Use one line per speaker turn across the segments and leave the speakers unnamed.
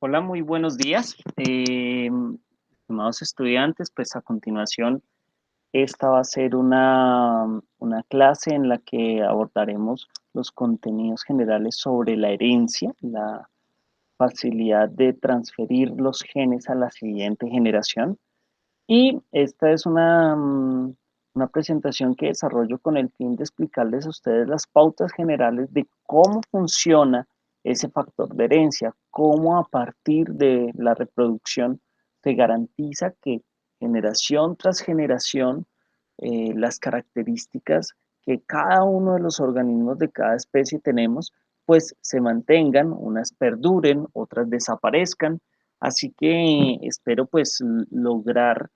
Hola, muy buenos días. Estimados estudiantes, pues a continuación esta va a ser una clase en la que abordaremos los contenidos generales sobre la herencia, la facilidad de transferir los genes a la siguiente generación. Y esta es una presentación que desarrollo con el fin de explicarles a ustedes las pautas generales de cómo funciona ese factor de herencia, cómo a partir de la reproducción se garantiza que generación tras generación las características que cada uno de los organismos de cada especie tenemos, pues se mantengan, unas perduren, otras desaparezcan. Así que espero pues lograr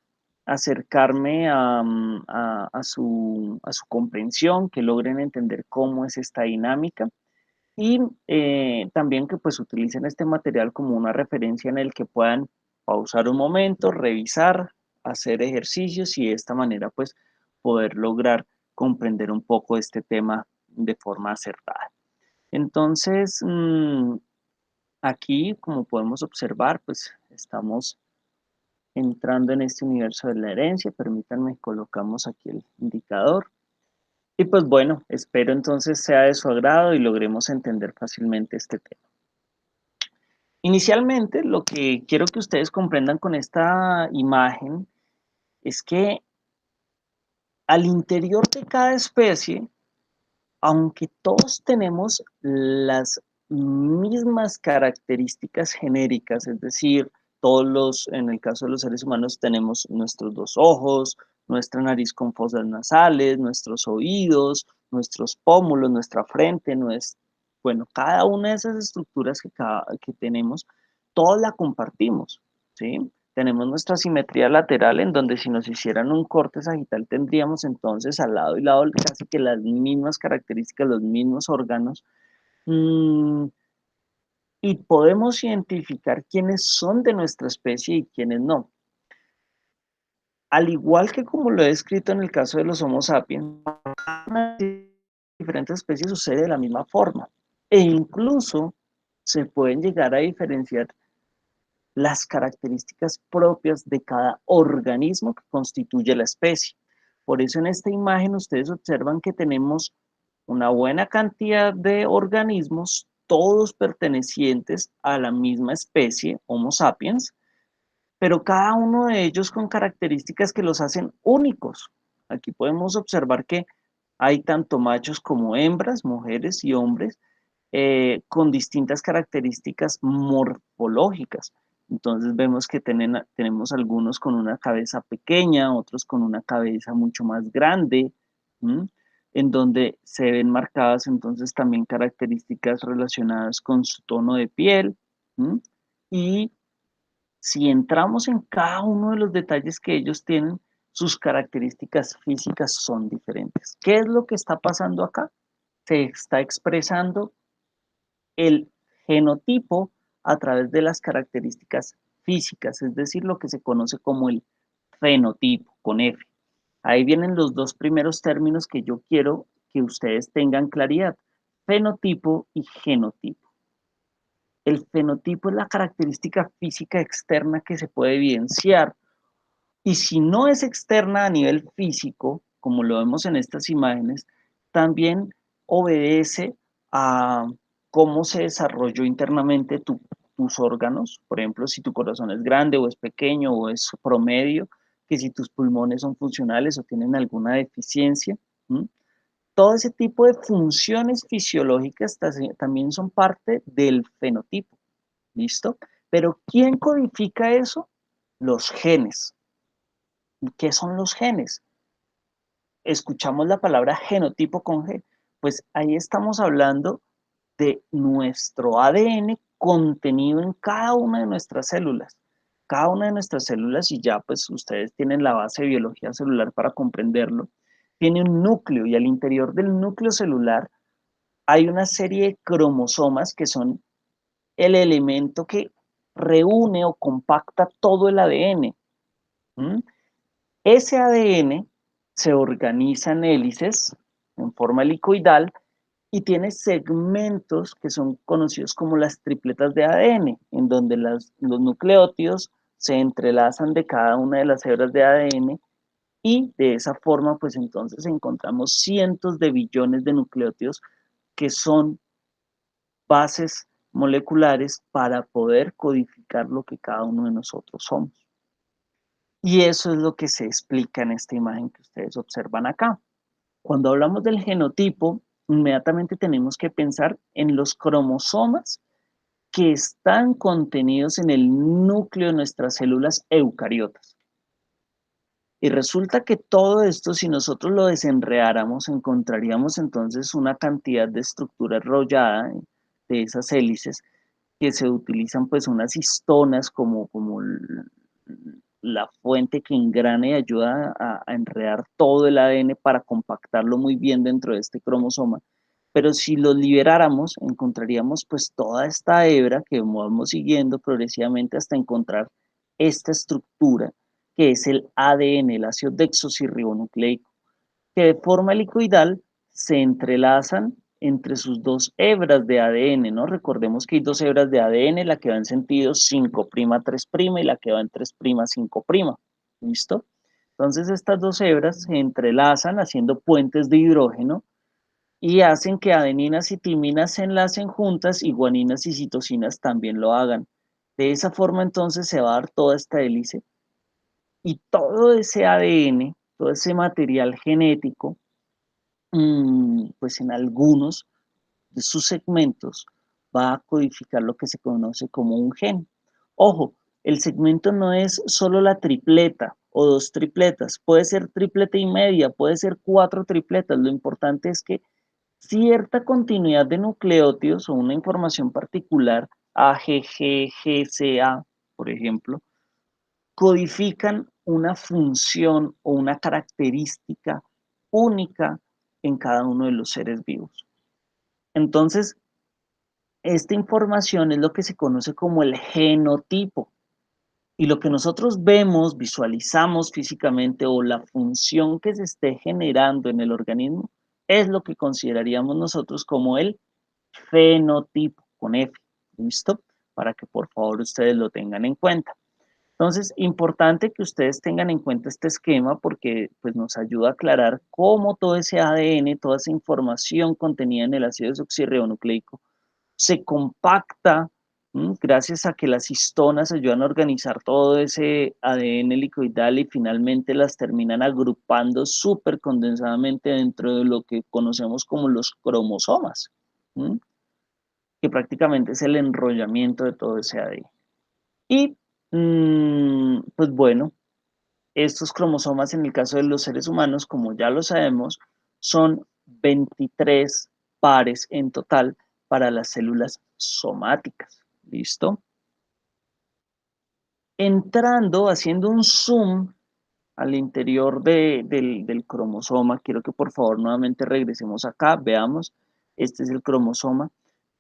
acercarme a su comprensión, que logren entender cómo es esta dinámica y también que pues utilicen este material como una referencia en el que puedan pausar un momento, revisar, hacer ejercicios y de esta manera pues poder lograr comprender un poco este tema de forma acertada. Entonces, aquí como podemos observar pues estamos entrando en este universo de la herencia. Permítanme, colocamos aquí el indicador. Y pues bueno, espero entonces sea de su agrado y logremos entender fácilmente este tema. Inicialmente, lo que quiero que ustedes comprendan con esta imagen es que al interior de cada especie, aunque todos tenemos las mismas características genéricas, es decir, en el caso de los seres humanos, tenemos nuestros dos ojos, nuestra nariz con fosas nasales, nuestros oídos, nuestros pómulos, nuestra frente, bueno, cada una de esas estructuras que tenemos, todas la compartimos, ¿sí? Tenemos nuestra simetría lateral en donde si nos hicieran un corte sagital tendríamos entonces al lado y lado casi que las mismas características, los mismos órganos, mm, y podemos identificar quiénes son de nuestra especie y quiénes no. Al igual que como lo he escrito en el caso de los Homo sapiens, en diferentes especies sucede de la misma forma e incluso se pueden llegar a diferenciar las características propias de cada organismo que constituye la especie. Por eso en esta imagen ustedes observan que tenemos una buena cantidad de organismos, todos pertenecientes a la misma especie, Homo sapiens, pero cada uno de ellos con características que los hacen únicos. Aquí podemos observar que hay tanto machos como hembras, mujeres y hombres, con distintas características morfológicas. Entonces vemos que tenemos algunos con una cabeza pequeña, otros con una cabeza mucho más grande, ¿m? En donde se ven marcadas entonces también características relacionadas con su tono de piel. ¿M? Y si entramos en cada uno de los detalles que ellos tienen, sus características físicas son diferentes. ¿Qué es lo que está pasando acá? Se está expresando el genotipo a través de las características físicas, es decir, lo que se conoce como el fenotipo, con F. Ahí vienen los dos primeros términos que yo quiero que ustedes tengan claridad, fenotipo y genotipo. El fenotipo es la característica física externa que se puede evidenciar y si no es externa a nivel físico, como lo vemos en estas imágenes, también obedece a cómo se desarrolló internamente tus órganos. Por ejemplo, si tu corazón es grande o es pequeño o es promedio, que si tus pulmones son funcionales o tienen alguna deficiencia. ¿M? Todo ese tipo de funciones fisiológicas también son parte del fenotipo. ¿Listo? Pero ¿quién codifica eso? Los genes. ¿Qué son los genes? Escuchamos la palabra genotipo con G, pues ahí estamos hablando de nuestro ADN contenido en cada una de nuestras células. Cada una de nuestras células, y ya pues ustedes tienen la base de biología celular para comprenderlo, tiene un núcleo y al interior del núcleo celular hay una serie de cromosomas que son el elemento que reúne o compacta todo el ADN. ¿Mm? Ese ADN se organiza en hélices en forma helicoidal y tiene segmentos que son conocidos como las tripletas de ADN, en donde los nucleótidos se entrelazan de cada una de las hebras de ADN y de esa forma pues entonces encontramos cientos de billones de nucleótidos que son bases moleculares para poder codificar lo que cada uno de nosotros somos. Y eso es lo que se explica en esta imagen que ustedes observan acá. Cuando hablamos del genotipo, inmediatamente tenemos que pensar en los cromosomas que están contenidos en el núcleo de nuestras células eucariotas. Y resulta que todo esto, si nosotros lo desenredáramos, encontraríamos entonces una cantidad de estructura enrollada de esas hélices que se utilizan pues unas histonas como la fuente que engrana y ayuda a enredar todo el ADN para compactarlo muy bien dentro de este cromosoma. Pero si lo liberáramos, encontraríamos pues toda esta hebra que vamos siguiendo progresivamente hasta encontrar esta estructura que es el ADN, el ácido desoxirribonucleico, que de forma helicoidal se entrelazan entre sus dos hebras de ADN, ¿no? Recordemos que hay dos hebras de ADN, la que va en sentido 5' 3' y la que va en 3' 5', ¿listo? Entonces estas dos hebras se entrelazan haciendo puentes de hidrógeno y hacen que adeninas y timinas se enlacen juntas y guaninas y citosinas también lo hagan. De esa forma entonces se va a dar toda esta hélice y todo ese ADN, todo ese material genético, pues en algunos de sus segmentos va a codificar lo que se conoce como un gen. Ojo, el segmento no es solo la tripleta o dos tripletas, puede ser tripleta y media, puede ser cuatro tripletas, lo importante es que cierta continuidad de nucleótidos o una información particular, AGG, GCA, por ejemplo, codifican una función o una característica única en cada uno de los seres vivos. Entonces, esta información es lo que se conoce como el genotipo. Y lo que nosotros vemos, visualizamos físicamente o la función que se esté generando en el organismo es lo que consideraríamos nosotros como el fenotipo, con F, ¿listo? Para que por favor ustedes lo tengan en cuenta. Entonces, importante que ustedes tengan en cuenta este esquema porque pues, nos ayuda a aclarar cómo todo ese ADN, toda esa información contenida en el ácido desoxirribonucleico se compacta gracias a que las histonas ayudan a organizar todo ese ADN helicoidal y finalmente las terminan agrupando súper condensadamente dentro de lo que conocemos como los cromosomas, que prácticamente es el enrollamiento de todo ese ADN. Y pues bueno, estos cromosomas en el caso de los seres humanos, como ya lo sabemos, son 23 pares en total para las células somáticas. ¿Listo? Entrando, haciendo un zoom al interior del cromosoma, quiero que por favor nuevamente regresemos acá, veamos, este es el cromosoma.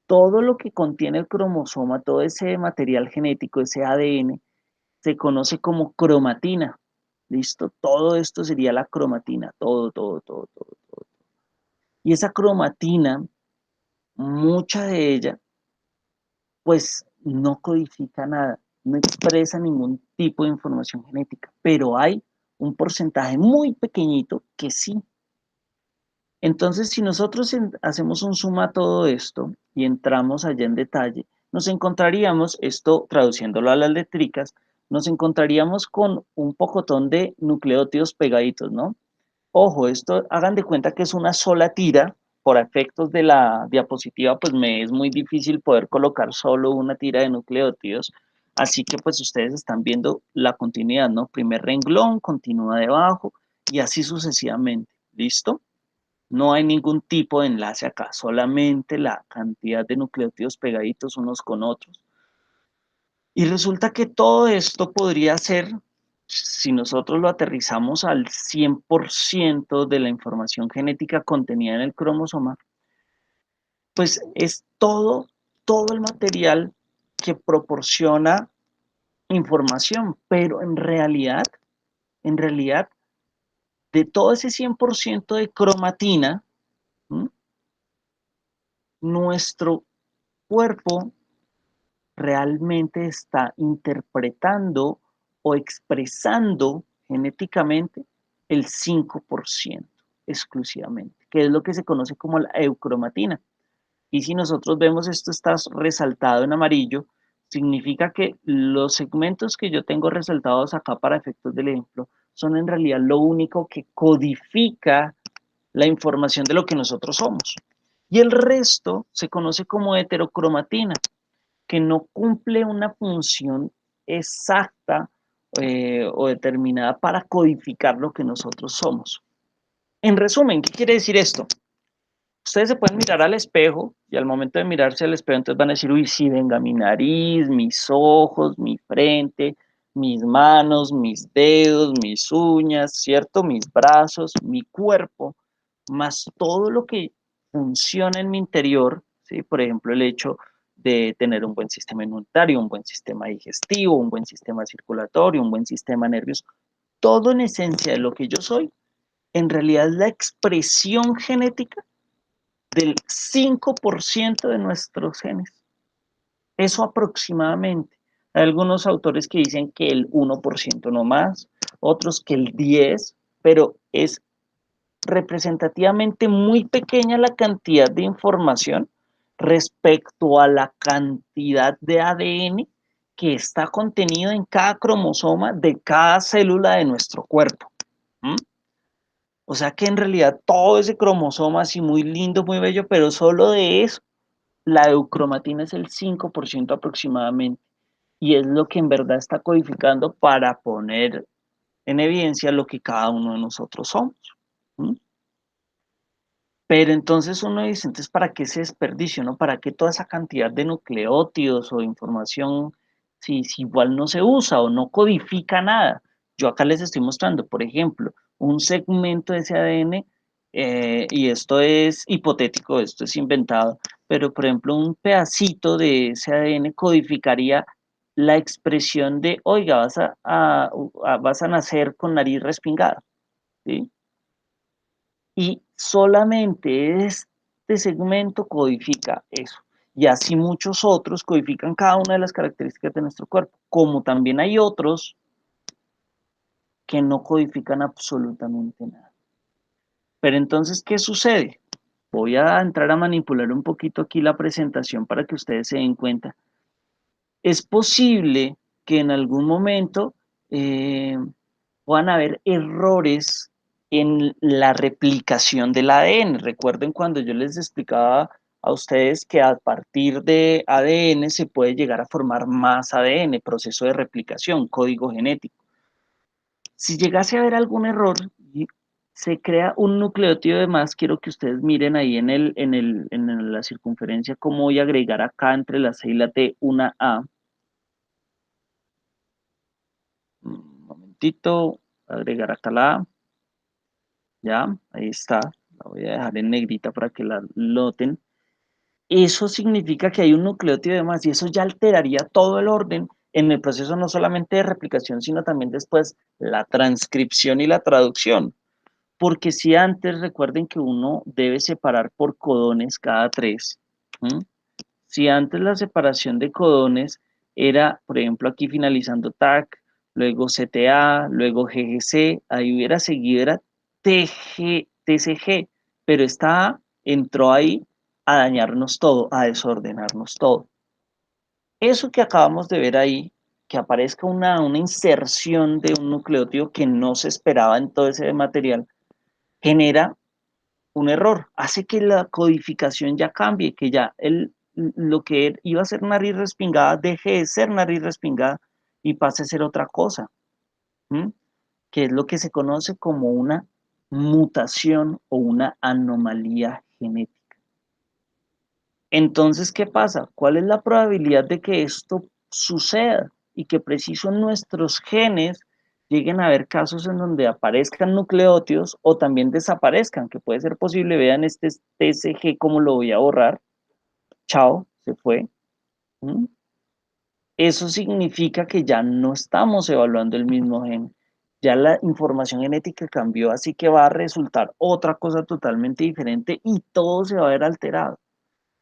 Todo lo que contiene el cromosoma, todo ese material genético, ese ADN, se conoce como cromatina. ¿Listo? Todo esto sería la cromatina, todo. Y esa cromatina, mucha de ella, pues no codifica nada, no expresa ningún tipo de información genética, pero hay un porcentaje muy pequeñito que sí. Entonces, si nosotros hacemos un suma a todo esto y entramos allá en detalle, nos encontraríamos, esto traduciéndolo a las letricas, nos encontraríamos con un pocotón de nucleótidos pegaditos, ¿no? Ojo, esto hagan de cuenta que es una sola tira, por efectos de la diapositiva, pues me es muy difícil poder colocar solo una tira de nucleótidos, así que pues ustedes están viendo la continuidad, ¿no? Primer renglón, continúa debajo y así sucesivamente, ¿listo? No hay ningún tipo de enlace acá, solamente la cantidad de nucleótidos pegaditos unos con otros. Y resulta que todo esto podría ser, si nosotros lo aterrizamos al 100% de la información genética contenida en el cromosoma, pues es todo el material que proporciona información, pero en realidad, de todo ese 100% de cromatina, ¿m? nuestro cuerpo realmente está interpretando o expresando genéticamente el 5% exclusivamente, que es lo que se conoce como la eucromatina. Y si nosotros vemos esto está resaltado en amarillo, significa que los segmentos que yo tengo resaltados acá para efectos del ejemplo son en realidad lo único que codifica la información de lo que nosotros somos. Y el resto se conoce como heterocromatina, que no cumple una función exacta o determinada para codificar lo que nosotros somos. En resumen, ¿qué quiere decir esto? Ustedes se pueden mirar al espejo y al momento de mirarse al espejo entonces van a decir, uy, sí, venga, mi nariz, mis ojos, mi frente, mis manos, mis dedos, mis uñas, ¿cierto? Mis brazos, mi cuerpo, más todo lo que funciona en mi interior, ¿sí? Por ejemplo, el hecho de tener un buen sistema inmunitario, un buen sistema digestivo, un buen sistema circulatorio, un buen sistema nervioso, todo en esencia de lo que yo soy, en realidad es la expresión genética del 5% de nuestros genes. Eso aproximadamente. Hay algunos autores que dicen que el 1% no más, otros que el 10%, pero es representativamente muy pequeña la cantidad de información respecto a la cantidad de ADN que está contenido en cada cromosoma de cada célula de nuestro cuerpo. ¿Mm? O sea que en realidad todo ese cromosoma así muy lindo, muy bello, pero solo de eso la eucromatina es el 5% aproximadamente y es lo que en verdad está codificando para poner en evidencia lo que cada uno de nosotros somos. ¿Mm? Pero entonces uno dice, entonces, ¿para qué ese desperdicio, no? ¿Para qué toda esa cantidad de nucleótidos o de información si igual no se usa o no codifica nada? Yo acá les estoy mostrando, por ejemplo, un segmento de ese ADN, y esto es hipotético, esto es inventado, pero por ejemplo, un pedacito de ese ADN codificaría la expresión de, oiga, vas a nacer con nariz respingada, ¿sí? Y solamente este segmento codifica eso. Y así muchos otros codifican cada una de las características de nuestro cuerpo, como también hay otros que no codifican absolutamente nada. Pero entonces, ¿qué sucede? Voy a entrar a manipular un poquito aquí la presentación para que ustedes se den cuenta. Es posible que en algún momento eh, puedan haber errores en la replicación del ADN. Recuerden cuando yo les explicaba a ustedes que a partir de ADN se puede llegar a formar más ADN, proceso de replicación, código genético. Si llegase a haber algún error y se crea un nucleótido de más, quiero que ustedes miren ahí en la circunferencia cómo voy a agregar acá entre la C y la T una A. Un momentito, agregar acá la A. Ya, ahí está. La voy a dejar en negrita para que la noten. Eso significa que hay un nucleótido de más y eso ya alteraría todo el orden en el proceso no solamente de replicación, sino también después la transcripción y la traducción. Porque si antes recuerden que uno debe separar por codones cada tres. ¿M? Si antes la separación de codones era, por ejemplo, aquí finalizando TAC, luego CTA, luego GGC, ahí hubiera seguido, era TCG, pero esta A entró ahí a dañarnos todo, a desordenarnos todo. Eso que acabamos de ver ahí, que aparezca una inserción de un nucleótido que no se esperaba en todo ese material, genera un error, hace que la codificación ya cambie, que ya lo que iba a ser nariz respingada deje de ser nariz respingada y pase a ser otra cosa, ¿m? Que es lo que se conoce como una mutación o una anomalía genética. Entonces, ¿qué pasa? ¿Cuál es la probabilidad de que esto suceda y que preciso en nuestros genes lleguen a haber casos en donde aparezcan nucleótidos o también desaparezcan, que puede ser posible? Vean este TSG, cómo lo voy a borrar. Chao, se fue. ¿Mm? Eso significa que ya no estamos evaluando el mismo gen. Ya la información genética cambió, así que va a resultar otra cosa totalmente diferente y todo se va a ver alterado.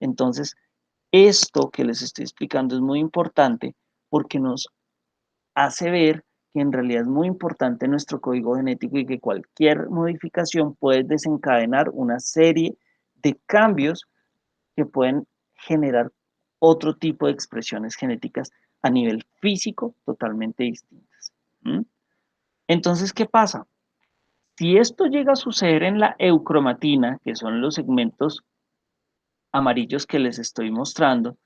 Entonces, esto que les estoy explicando es muy importante porque nos hace ver que en realidad es muy importante nuestro código genético y que cualquier modificación puede desencadenar una serie de cambios que pueden generar otro tipo de expresiones genéticas a nivel físico totalmente distintas. ¿Mm? Entonces, ¿qué pasa? Si esto llega a suceder en la eucromatina, que son los segmentos amarillos que les estoy mostrando,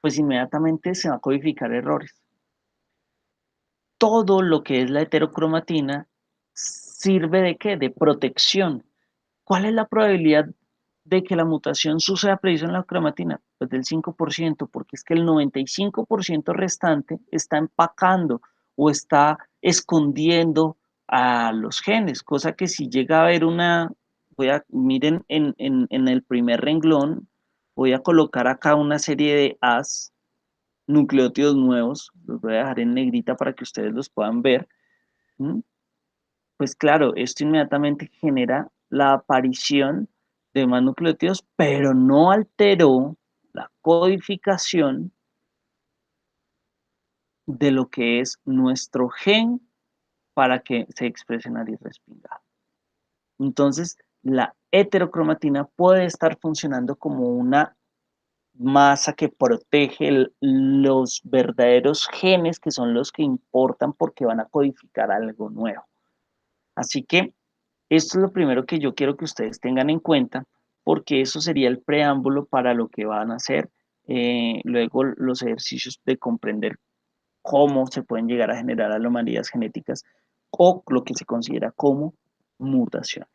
pues inmediatamente se va a codificar errores. Todo lo que es la heterocromatina sirve de qué? De protección. ¿Cuál es la probabilidad de que la mutación suceda preciso en la cromatina? Pues del 5%, porque es que el 95% restante está empacando o está escondiendo a los genes, cosa que si llega a haber miren en el primer renglón, voy a colocar acá una serie de As, nucleótidos nuevos, los voy a dejar en negrita para que ustedes los puedan ver. ¿Mm? Pues claro, esto inmediatamente genera la aparición de más nucleótidos, pero no alteró la codificación de lo que es nuestro gen para que se exprese en nariz respingada. Entonces, la heterocromatina puede estar funcionando como una masa que protege los verdaderos genes que son los que importan porque van a codificar algo nuevo. Así que esto es lo primero que yo quiero que ustedes tengan en cuenta, porque eso sería el preámbulo para lo que van a hacer luego los ejercicios de comprender cómo se pueden llegar a generar anomalías genéticas o lo que se considera como mutaciones.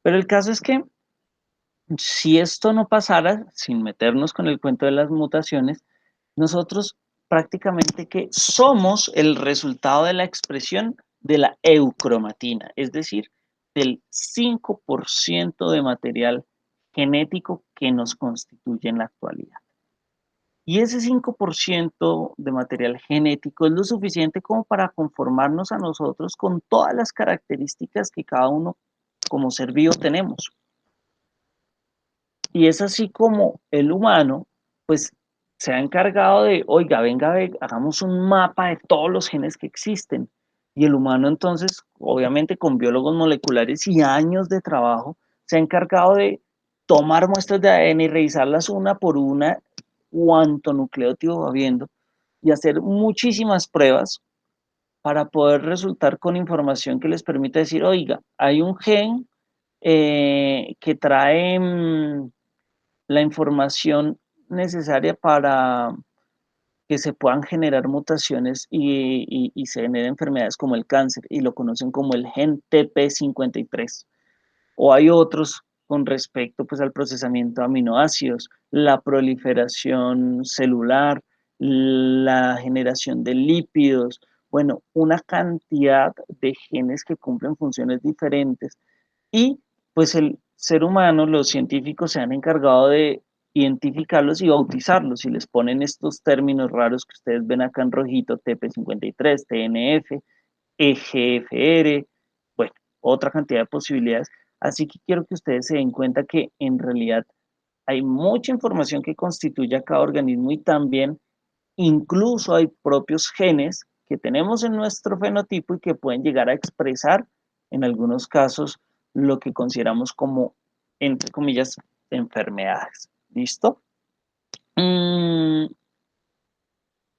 Pero el caso es que si esto no pasara, sin meternos con el cuento de las mutaciones, nosotros prácticamente que somos el resultado de la expresión de la eucromatina, es decir, del 5% de material genético que nos constituye en la actualidad. Y ese 5% de material genético es lo suficiente como para conformarnos a nosotros con todas las características que cada uno como ser vivo tenemos. Y es así como el humano, pues, se ha encargado de, oiga, venga, hagamos un mapa de todos los genes que existen. Y el humano entonces, obviamente con biólogos moleculares y años de trabajo, se ha encargado de tomar muestras de ADN y revisarlas una por una, cuánto nucleótido va viendo, y hacer muchísimas pruebas para poder resultar con información que les permita decir, oiga, hay un gen que trae la información necesaria para que se puedan generar mutaciones y se generen enfermedades como el cáncer y lo conocen como el gen TP53. O hay otros con respecto pues, al procesamiento de aminoácidos, la proliferación celular, la generación de lípidos, bueno, una cantidad de genes que cumplen funciones diferentes y pues el ser humano, los científicos se han encargado de identificarlos y bautizarlos y les ponen estos términos raros que ustedes ven acá en rojito, TP53, TNF, EGFR, bueno, otra cantidad de posibilidades. Así que quiero que ustedes se den cuenta que en realidad hay mucha información que constituye a cada organismo y también incluso hay propios genes que tenemos en nuestro fenotipo y que pueden llegar a expresar en algunos casos lo que consideramos como, entre comillas, enfermedades. ¿Listo? Mm,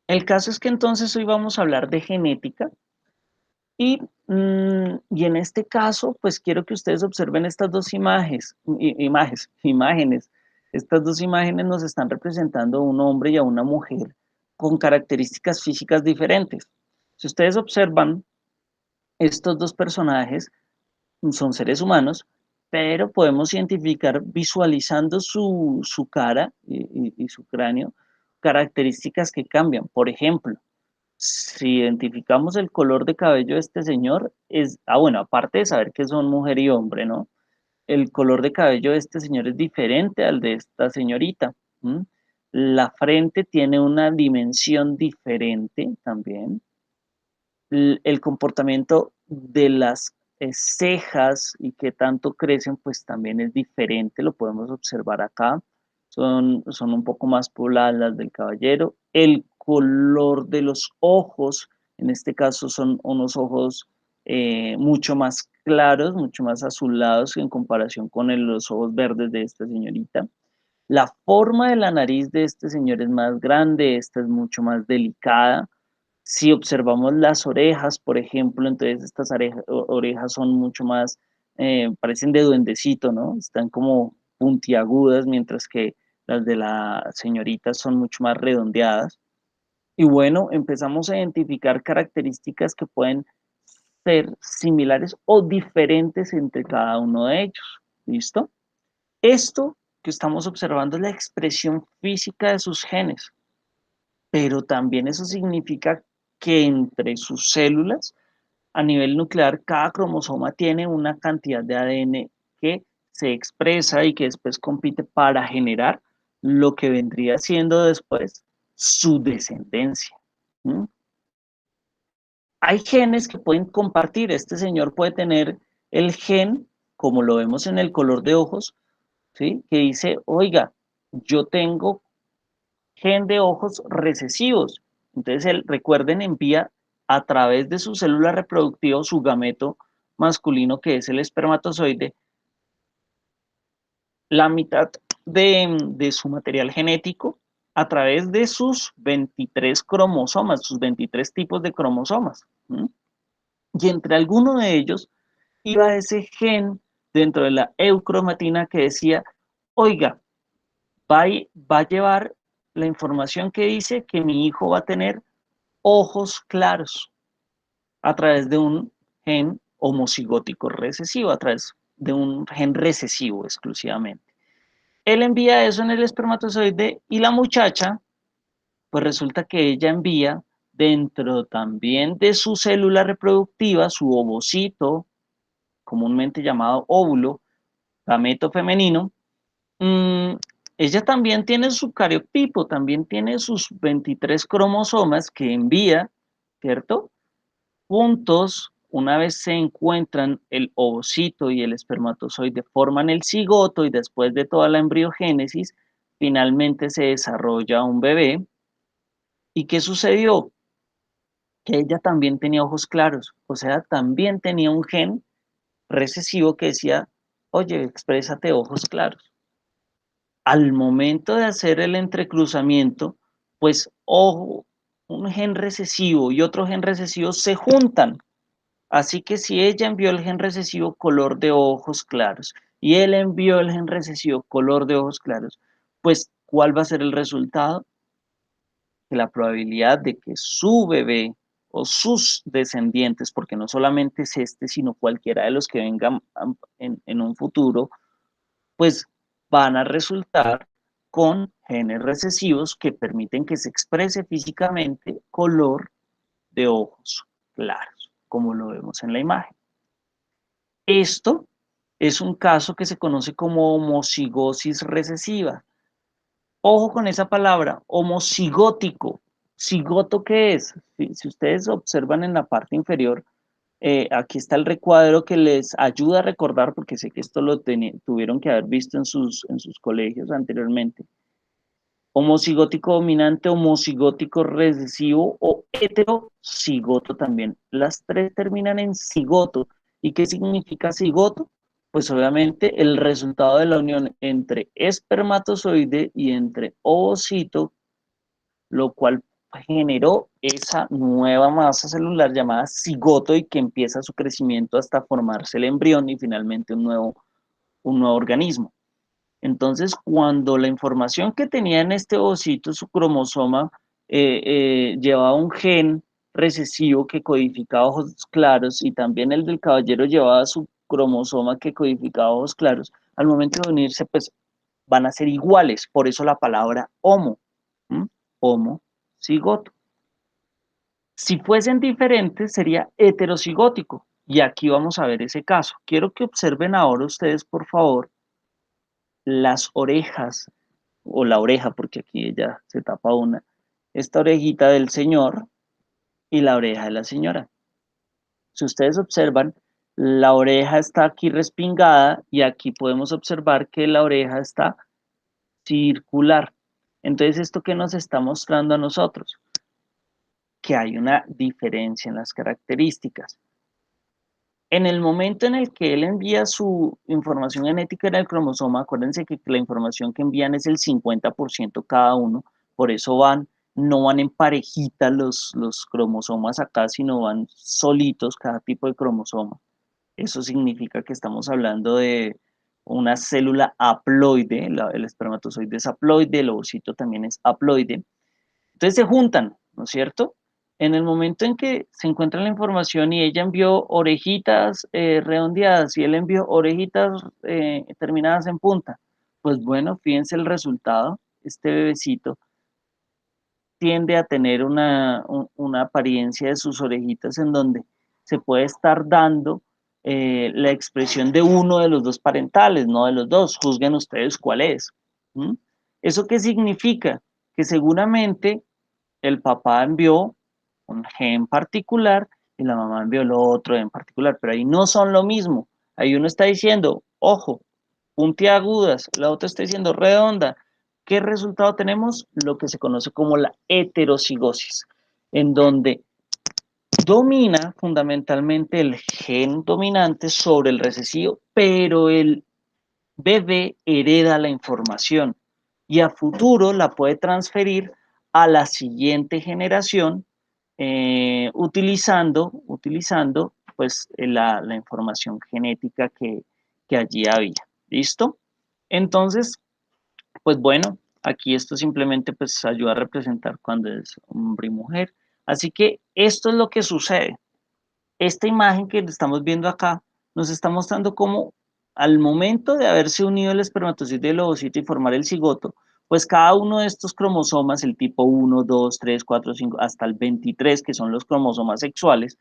el caso es que entonces hoy vamos a hablar de genética y en este caso, pues quiero que ustedes observen estas dos imágenes. Estas dos imágenes nos están representando a un hombre y a una mujer con características físicas diferentes. Si ustedes observan, estos dos personajes son seres humanos, pero podemos identificar visualizando su cara y su cráneo características que cambian. Por ejemplo, si identificamos el color de cabello de este señor, bueno, aparte de saber que son mujer y hombre, ¿no? El color de cabello de este señor es diferente al de esta señorita. ¿M? La frente tiene una dimensión diferente también. El comportamiento de las cejas y qué tanto crecen, pues también es diferente, lo podemos observar acá. son un poco más pobladas las del caballero. El color de los ojos, en este caso son unos ojos mucho más claros, mucho más azulados en comparación con los ojos verdes de esta señorita. La forma de la nariz de este señor es más grande, esta es mucho más delicada. Si observamos las orejas, por ejemplo, entonces estas orejas son mucho más, parecen de duendecito, ¿no? Están como puntiagudas, mientras que las de la señorita son mucho más redondeadas. Y bueno, empezamos a identificar características que pueden ser similares o diferentes entre cada uno de ellos. ¿Listo? Esto que estamos observando es la expresión física de sus genes, pero también eso significa que entre sus células, a nivel nuclear, cada cromosoma tiene una cantidad de ADN que se expresa y que después compite para generar lo que vendría siendo después su descendencia. ¿Mm? Hay genes que pueden compartir. Este señor puede tener el gen, como lo vemos en el color de ojos, ¿sí? Que dice, oiga, yo tengo gen de ojos recesivos. Entonces, él, recuerden, envía a través de su célula reproductiva, su gameto masculino, que es el espermatozoide, la mitad de su material genético a través de sus 23 cromosomas, sus 23 tipos de cromosomas. ¿Mm? Y entre alguno de ellos iba ese gen dentro de la eucromatina que decía, oiga, va a llevar la información que dice que mi hijo va a tener ojos claros a través de un gen homocigótico recesivo, a través de un gen recesivo exclusivamente. Él envía eso en el espermatozoide y la muchacha, pues resulta que ella envía dentro también de su célula reproductiva, su ovocito, comúnmente llamado óvulo, gameto femenino, mmm, ella también tiene su cariotipo, también tiene sus 23 cromosomas que envía, ¿cierto? Juntos, una vez se encuentran el ovocito y el espermatozoide, forman el cigoto y después de toda la embriogénesis, finalmente se desarrolla un bebé. ¿Y qué sucedió? Que ella también tenía ojos claros, o sea, también tenía un gen recesivo que decía, oye, exprésate ojos claros. Al momento de hacer el entrecruzamiento, pues ojo, un gen recesivo y otro gen recesivo se juntan. Así que si ella envió el gen recesivo color de ojos claros y él envió el gen recesivo color de ojos claros, pues ¿cuál va a ser el resultado? Que la probabilidad de que su bebé o sus descendientes, porque no solamente es este, sino cualquiera de los que vengan en un futuro, pues van a resultar con genes recesivos que permiten que se exprese físicamente color de ojos claros, como lo vemos en la imagen. Esto es un caso que se conoce como homocigosis recesiva. Ojo con esa palabra, homocigótico. ¿Cigoto qué es? Si ustedes observan en la parte inferior, aquí está el recuadro que les ayuda a recordar, porque sé que esto lo tuvieron que haber visto en sus colegios anteriormente. Homocigótico dominante, homocigótico recesivo o heterocigoto también. Las tres terminan en cigoto. ¿Y qué significa cigoto? Pues obviamente el resultado de la unión entre espermatozoide y entre ovocito, lo cual generó esa nueva masa celular llamada cigoto y que empieza su crecimiento hasta formarse el embrión y finalmente un nuevo organismo. Entonces, cuando la información que tenía en este ovocito, su cromosoma, llevaba un gen recesivo que codificaba ojos claros y también el del caballero llevaba su cromosoma que codificaba ojos claros, al momento de unirse, pues van a ser iguales, por eso la palabra homo, ¿m? Homo cigoto. Si fuesen diferentes, sería heterocigótico. Y aquí vamos a ver ese caso. Quiero que observen ahora ustedes, por favor, las orejas, o la oreja, porque aquí ella se tapa una, esta orejita del señor y la oreja de la señora. Si ustedes observan, la oreja está aquí respingada y aquí podemos observar que la oreja está circular. Entonces, ¿esto qué nos está mostrando a nosotros? Que hay una diferencia en las características. En el momento en el que él envía su información genética en el cromosoma, acuérdense que la información que envían es el 50% cada uno, por eso no van en parejita los cromosomas acá, sino van solitos cada tipo de cromosoma. Eso significa que estamos hablando de una célula haploide, el espermatozoide es haploide, el ovocito también es haploide. Entonces se juntan, ¿no es cierto? En el momento en que se encuentra la información y ella envió orejitas redondeadas y él envió orejitas terminadas en punta, pues bueno, fíjense el resultado, este bebecito tiende a tener una apariencia de sus orejitas en donde se puede estar dando la expresión de uno de los dos parentales, no de los dos. Juzguen ustedes cuál es. ¿Mm? ¿Eso qué significa? Que seguramente el papá envió un gen particular y la mamá envió el otro en particular, pero ahí no son lo mismo. Ahí uno está diciendo, ojo, puntiagudas, la otra está diciendo redonda. ¿Qué resultado tenemos? Lo que se conoce como la heterocigosis, en donde domina fundamentalmente el gen dominante sobre el recesivo, pero el bebé hereda la información y a futuro la puede transferir a la siguiente generación utilizando pues la información genética que allí había. ¿Listo? Entonces, pues bueno, aquí esto simplemente pues ayuda a representar cuando es hombre y mujer. Así que esto es lo que sucede. Esta imagen que estamos viendo acá nos está mostrando cómo al momento de haberse unido el espermatozoide y el ovocito y formar el cigoto, pues cada uno de estos cromosomas, el tipo 1, 2, 3, 4, 5, hasta el 23, que son los cromosomas sexuales,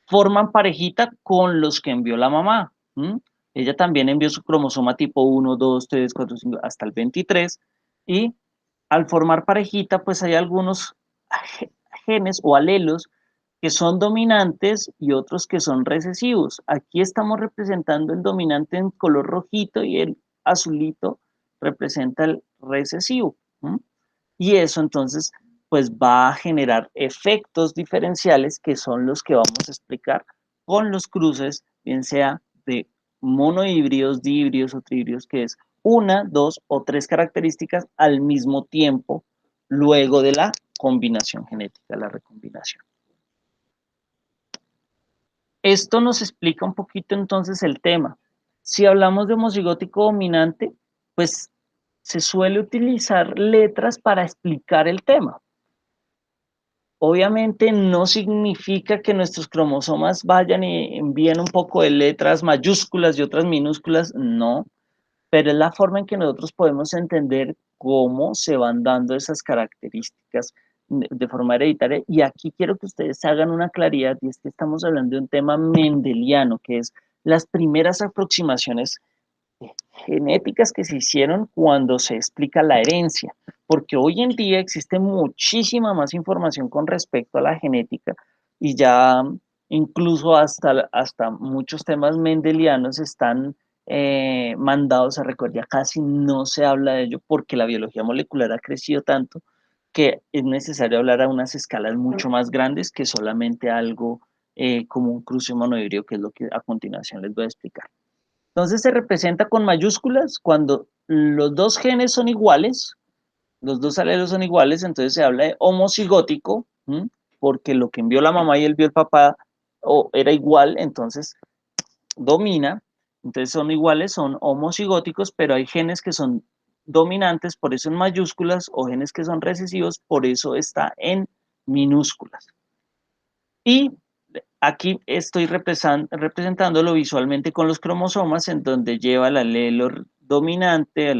forman parejita con los que envió la mamá. Ella también envió su cromosoma tipo 1, 2, 3, 4, 5, hasta el 23, y al formar parejita, pues hay algunos genes o alelos que son dominantes y otros que son recesivos. Aquí estamos representando el dominante en color rojito y el azulito representa el recesivo. Y eso entonces pues va a generar efectos diferenciales que son los que vamos a explicar con los cruces, bien sea de monohíbridos, dihíbridos o trihíbridos, que es una, dos o tres características al mismo tiempo luego de la combinación genética, la recombinación. Esto nos explica un poquito entonces el tema. Si hablamos de homocigótico dominante, pues se suele utilizar letras para explicar el tema. Obviamente no significa que nuestros cromosomas vayan y envíen un poco de letras mayúsculas y otras minúsculas, no, pero es la forma en que nosotros podemos entender cómo se van dando esas características de forma hereditaria. Y aquí quiero que ustedes hagan una claridad, y es que estamos hablando de un tema mendeliano, que es las primeras aproximaciones genéticas que se hicieron cuando se explica la herencia, porque hoy en día existe muchísima más información con respecto a la genética y ya incluso hasta muchos temas mendelianos están mandados a recuerdo, ya casi no se habla de ello porque la biología molecular ha crecido tanto que es necesario hablar a unas escalas mucho más grandes que solamente algo como un cruce monohíbrido, que es lo que a continuación les voy a explicar. Entonces se representa con mayúsculas cuando los dos genes son iguales, los dos alelos son iguales, entonces se habla de homocigótico, porque lo que envió la mamá y envió el papá era igual, entonces domina, entonces son iguales, son homocigóticos, pero hay genes que son dominantes, por eso en mayúsculas, o genes que son recesivos, por eso está en minúsculas. Y aquí estoy representándolo visualmente con los cromosomas, en donde lleva el alelo dominante,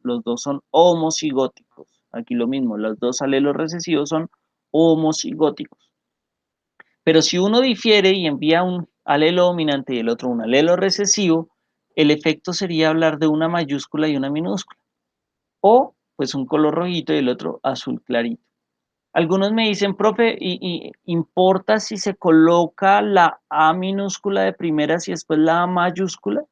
los dos son homocigóticos. Aquí lo mismo, los dos alelos recesivos son homocigóticos. Pero si uno difiere y envía un alelo dominante y el otro un alelo recesivo, el efecto sería hablar de una mayúscula y una minúscula. O pues un color rojito y el otro azul clarito. Algunos me dicen, profe, ¿y importa si se coloca la A minúscula de primeras y después la A mayúscula?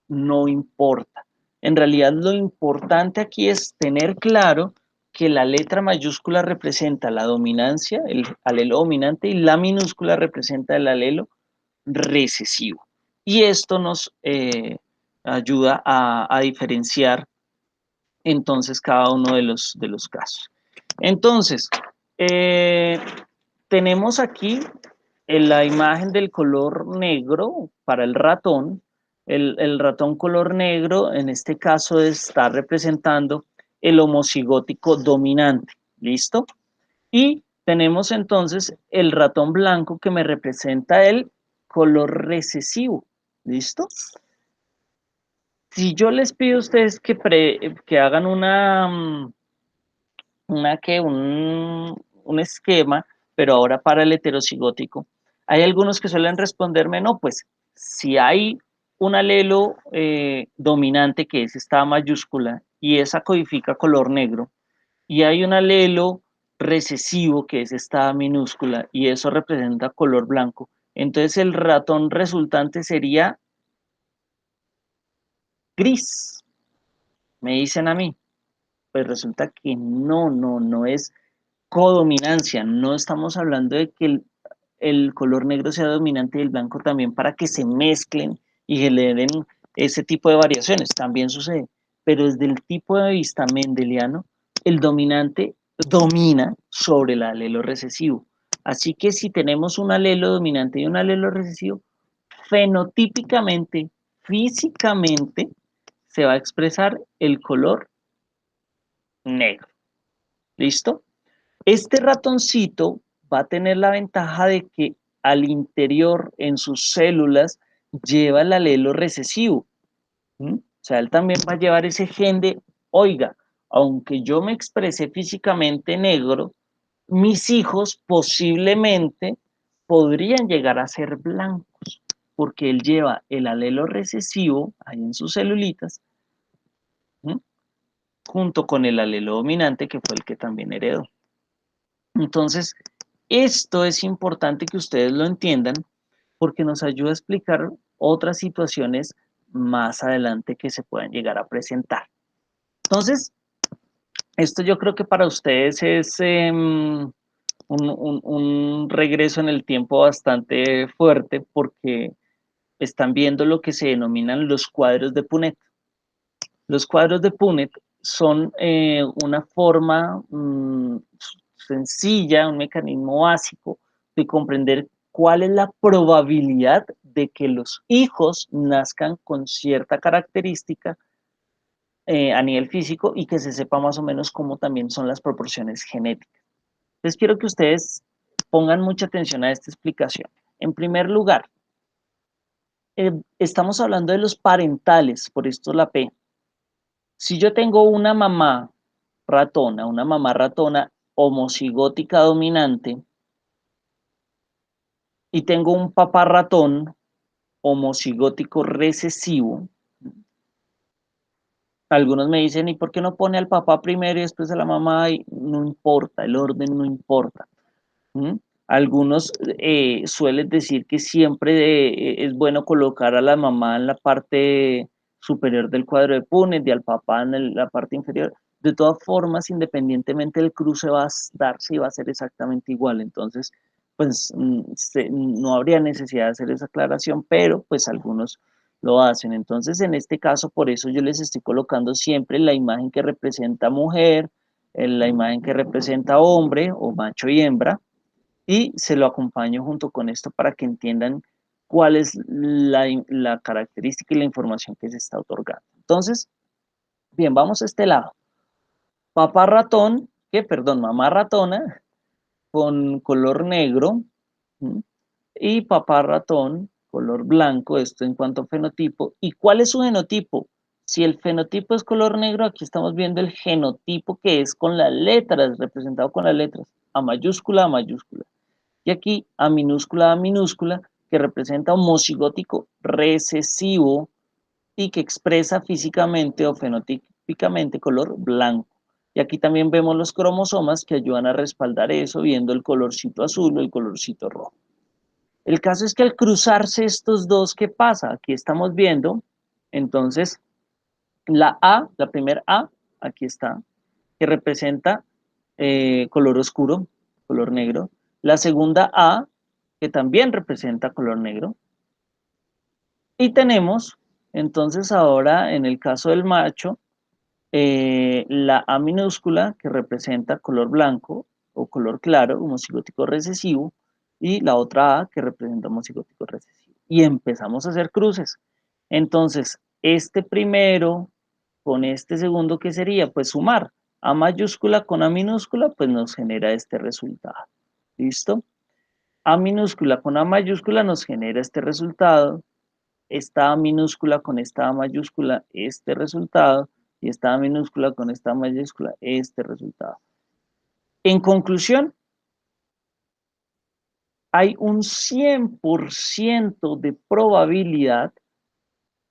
No importa. En realidad lo importante aquí es tener claro que la letra mayúscula representa la dominancia, el alelo dominante, y la minúscula representa el alelo recesivo. Y esto nos ayuda a diferenciar entonces cada uno de los casos. Entonces, eh, tenemos aquí en la imagen del color negro para el ratón. El ratón color negro en este caso está representando el homocigótico dominante. ¿Listo? Y tenemos entonces el ratón blanco que me representa el color recesivo. ¿Listo? Si yo les pido a ustedes que hagan un esquema, pero ahora para el heterocigótico, hay algunos que suelen responderme, no, pues si hay un alelo dominante que es esta mayúscula y esa codifica color negro, y hay un alelo recesivo que es esta minúscula y eso representa color blanco, entonces el ratón resultante sería gris, me dicen a mí. Pues resulta que no es codominancia, no estamos hablando de que el color negro sea dominante y el blanco también para que se mezclen y generen ese tipo de variaciones, también sucede, pero desde el tipo de vista mendeliano, el dominante domina sobre el alelo recesivo. Así que si tenemos un alelo dominante y un alelo recesivo, fenotípicamente, físicamente, se va a expresar el color negro. ¿Listo? Este ratoncito va a tener la ventaja de que al interior, en sus células, lleva el alelo recesivo. ¿Mm? O sea, él también va a llevar ese gen de, oiga, aunque yo me expresé físicamente negro, mis hijos posiblemente podrían llegar a ser blancos, porque él lleva el alelo recesivo ahí en sus celulitas, ¿mm? Junto con el alelo dominante que fue el que también heredó. Entonces, esto es importante que ustedes lo entiendan porque nos ayuda a explicar otras situaciones más adelante que se puedan llegar a presentar. Entonces, esto yo creo que para ustedes es un regreso en el tiempo bastante fuerte porque están viendo lo que se denominan los cuadros de Punnett. Los cuadros de Punnett son una forma sencilla, un mecanismo básico de comprender cuál es la probabilidad de que los hijos nazcan con cierta característica a nivel físico y que se sepa más o menos cómo también son las proporciones genéticas. Entonces quiero que ustedes pongan mucha atención a esta explicación. En primer lugar, estamos hablando de los parentales, por esto la P. Si yo tengo una mamá ratona homocigótica dominante, y tengo un papá ratón homocigótico recesivo, algunos me dicen, ¿y por qué no pone al papá primero y después a la mamá? Y no importa, el orden no importa. ¿Mm? Algunos suelen decir que siempre es bueno colocar a la mamá en la parte superior del cuadro de Punnett y al papá en la parte inferior. De todas formas, independientemente del cruce va a darse y va a ser exactamente igual. Entonces, pues no habría necesidad de hacer esa aclaración, pero pues algunos lo hacen. Entonces, en este caso, por eso yo les estoy colocando siempre la imagen que representa mujer, la imagen que representa hombre o macho y hembra, y se lo acompaño junto con esto para que entiendan cuál es la característica y la información que se está otorgando. Entonces, bien, vamos a este lado. Papá ratón, mamá ratona con color negro, ¿sí? Y papá ratón, color blanco, esto en cuanto a fenotipo. ¿Y cuál es su genotipo? Si el fenotipo es color negro, aquí estamos viendo el genotipo que es con las letras, representado con las letras, A mayúscula, A mayúscula. Y aquí A minúscula, que representa homocigótico recesivo y que expresa físicamente o fenotípicamente color blanco. Y aquí también vemos los cromosomas que ayudan a respaldar eso, viendo el colorcito azul o el colorcito rojo. El caso es que al cruzarse estos dos, ¿qué pasa? Aquí estamos viendo, entonces, La A, la primera A, aquí está, que representa color oscuro, color negro. La segunda A, que también representa color negro. Y tenemos, entonces ahora, en el caso del macho, la A minúscula, que representa color blanco o color claro, homocigótico recesivo, y la otra A, que representa homocigótico recesivo. Y empezamos a hacer cruces. Entonces, este primero con este segundo, ¿qué sería? Pues sumar. A mayúscula con A minúscula, pues nos genera este resultado. ¿Listo? A minúscula con A mayúscula nos genera este resultado. Esta A minúscula con esta A mayúscula, este resultado. Y esta A minúscula con esta A mayúscula, este resultado. En conclusión, hay un 100% de probabilidad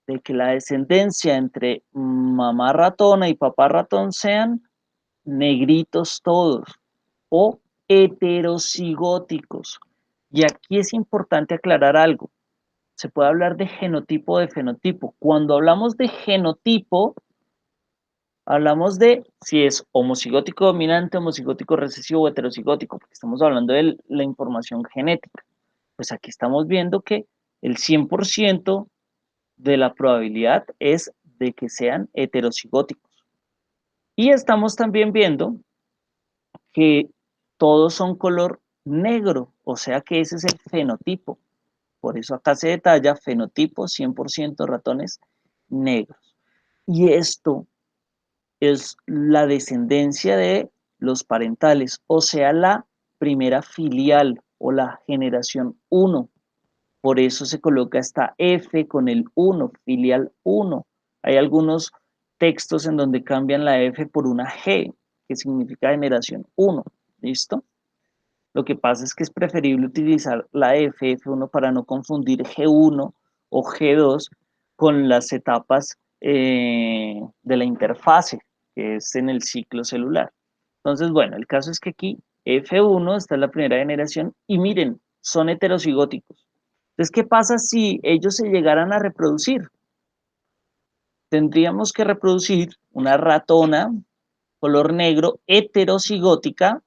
de que la descendencia entre mamá ratona y papá ratón sean negritos todos o heterocigóticos. Y aquí es importante aclarar algo. Se puede hablar de genotipo o de fenotipo. Cuando hablamos de genotipo, hablamos de si es homocigótico dominante, homocigótico recesivo o heterocigótico, porque estamos hablando de la información genética. Pues aquí estamos viendo que el 100% de la probabilidad es de que sean heterocigóticos. Y estamos también viendo que todos son color negro, o sea que ese es el fenotipo. Por eso acá se detalla fenotipo 100% ratones negros. Y esto es la descendencia de los parentales, o sea, la primera filial o la generación 1. Por eso se coloca esta F con el 1, filial 1. Hay algunos textos en donde cambian la F por una G, que significa generación 1. ¿Listo? Lo que pasa es que es preferible utilizar la F, F1 para no confundir G1 o G2 con las etapas de la interfase, que es en el ciclo celular. Entonces, bueno, el caso es que aquí F1 está en la primera generación y miren, son heterocigóticos. Entonces, ¿qué pasa si ellos se llegaran a reproducir? Tendríamos que reproducir una ratona color negro heterocigótica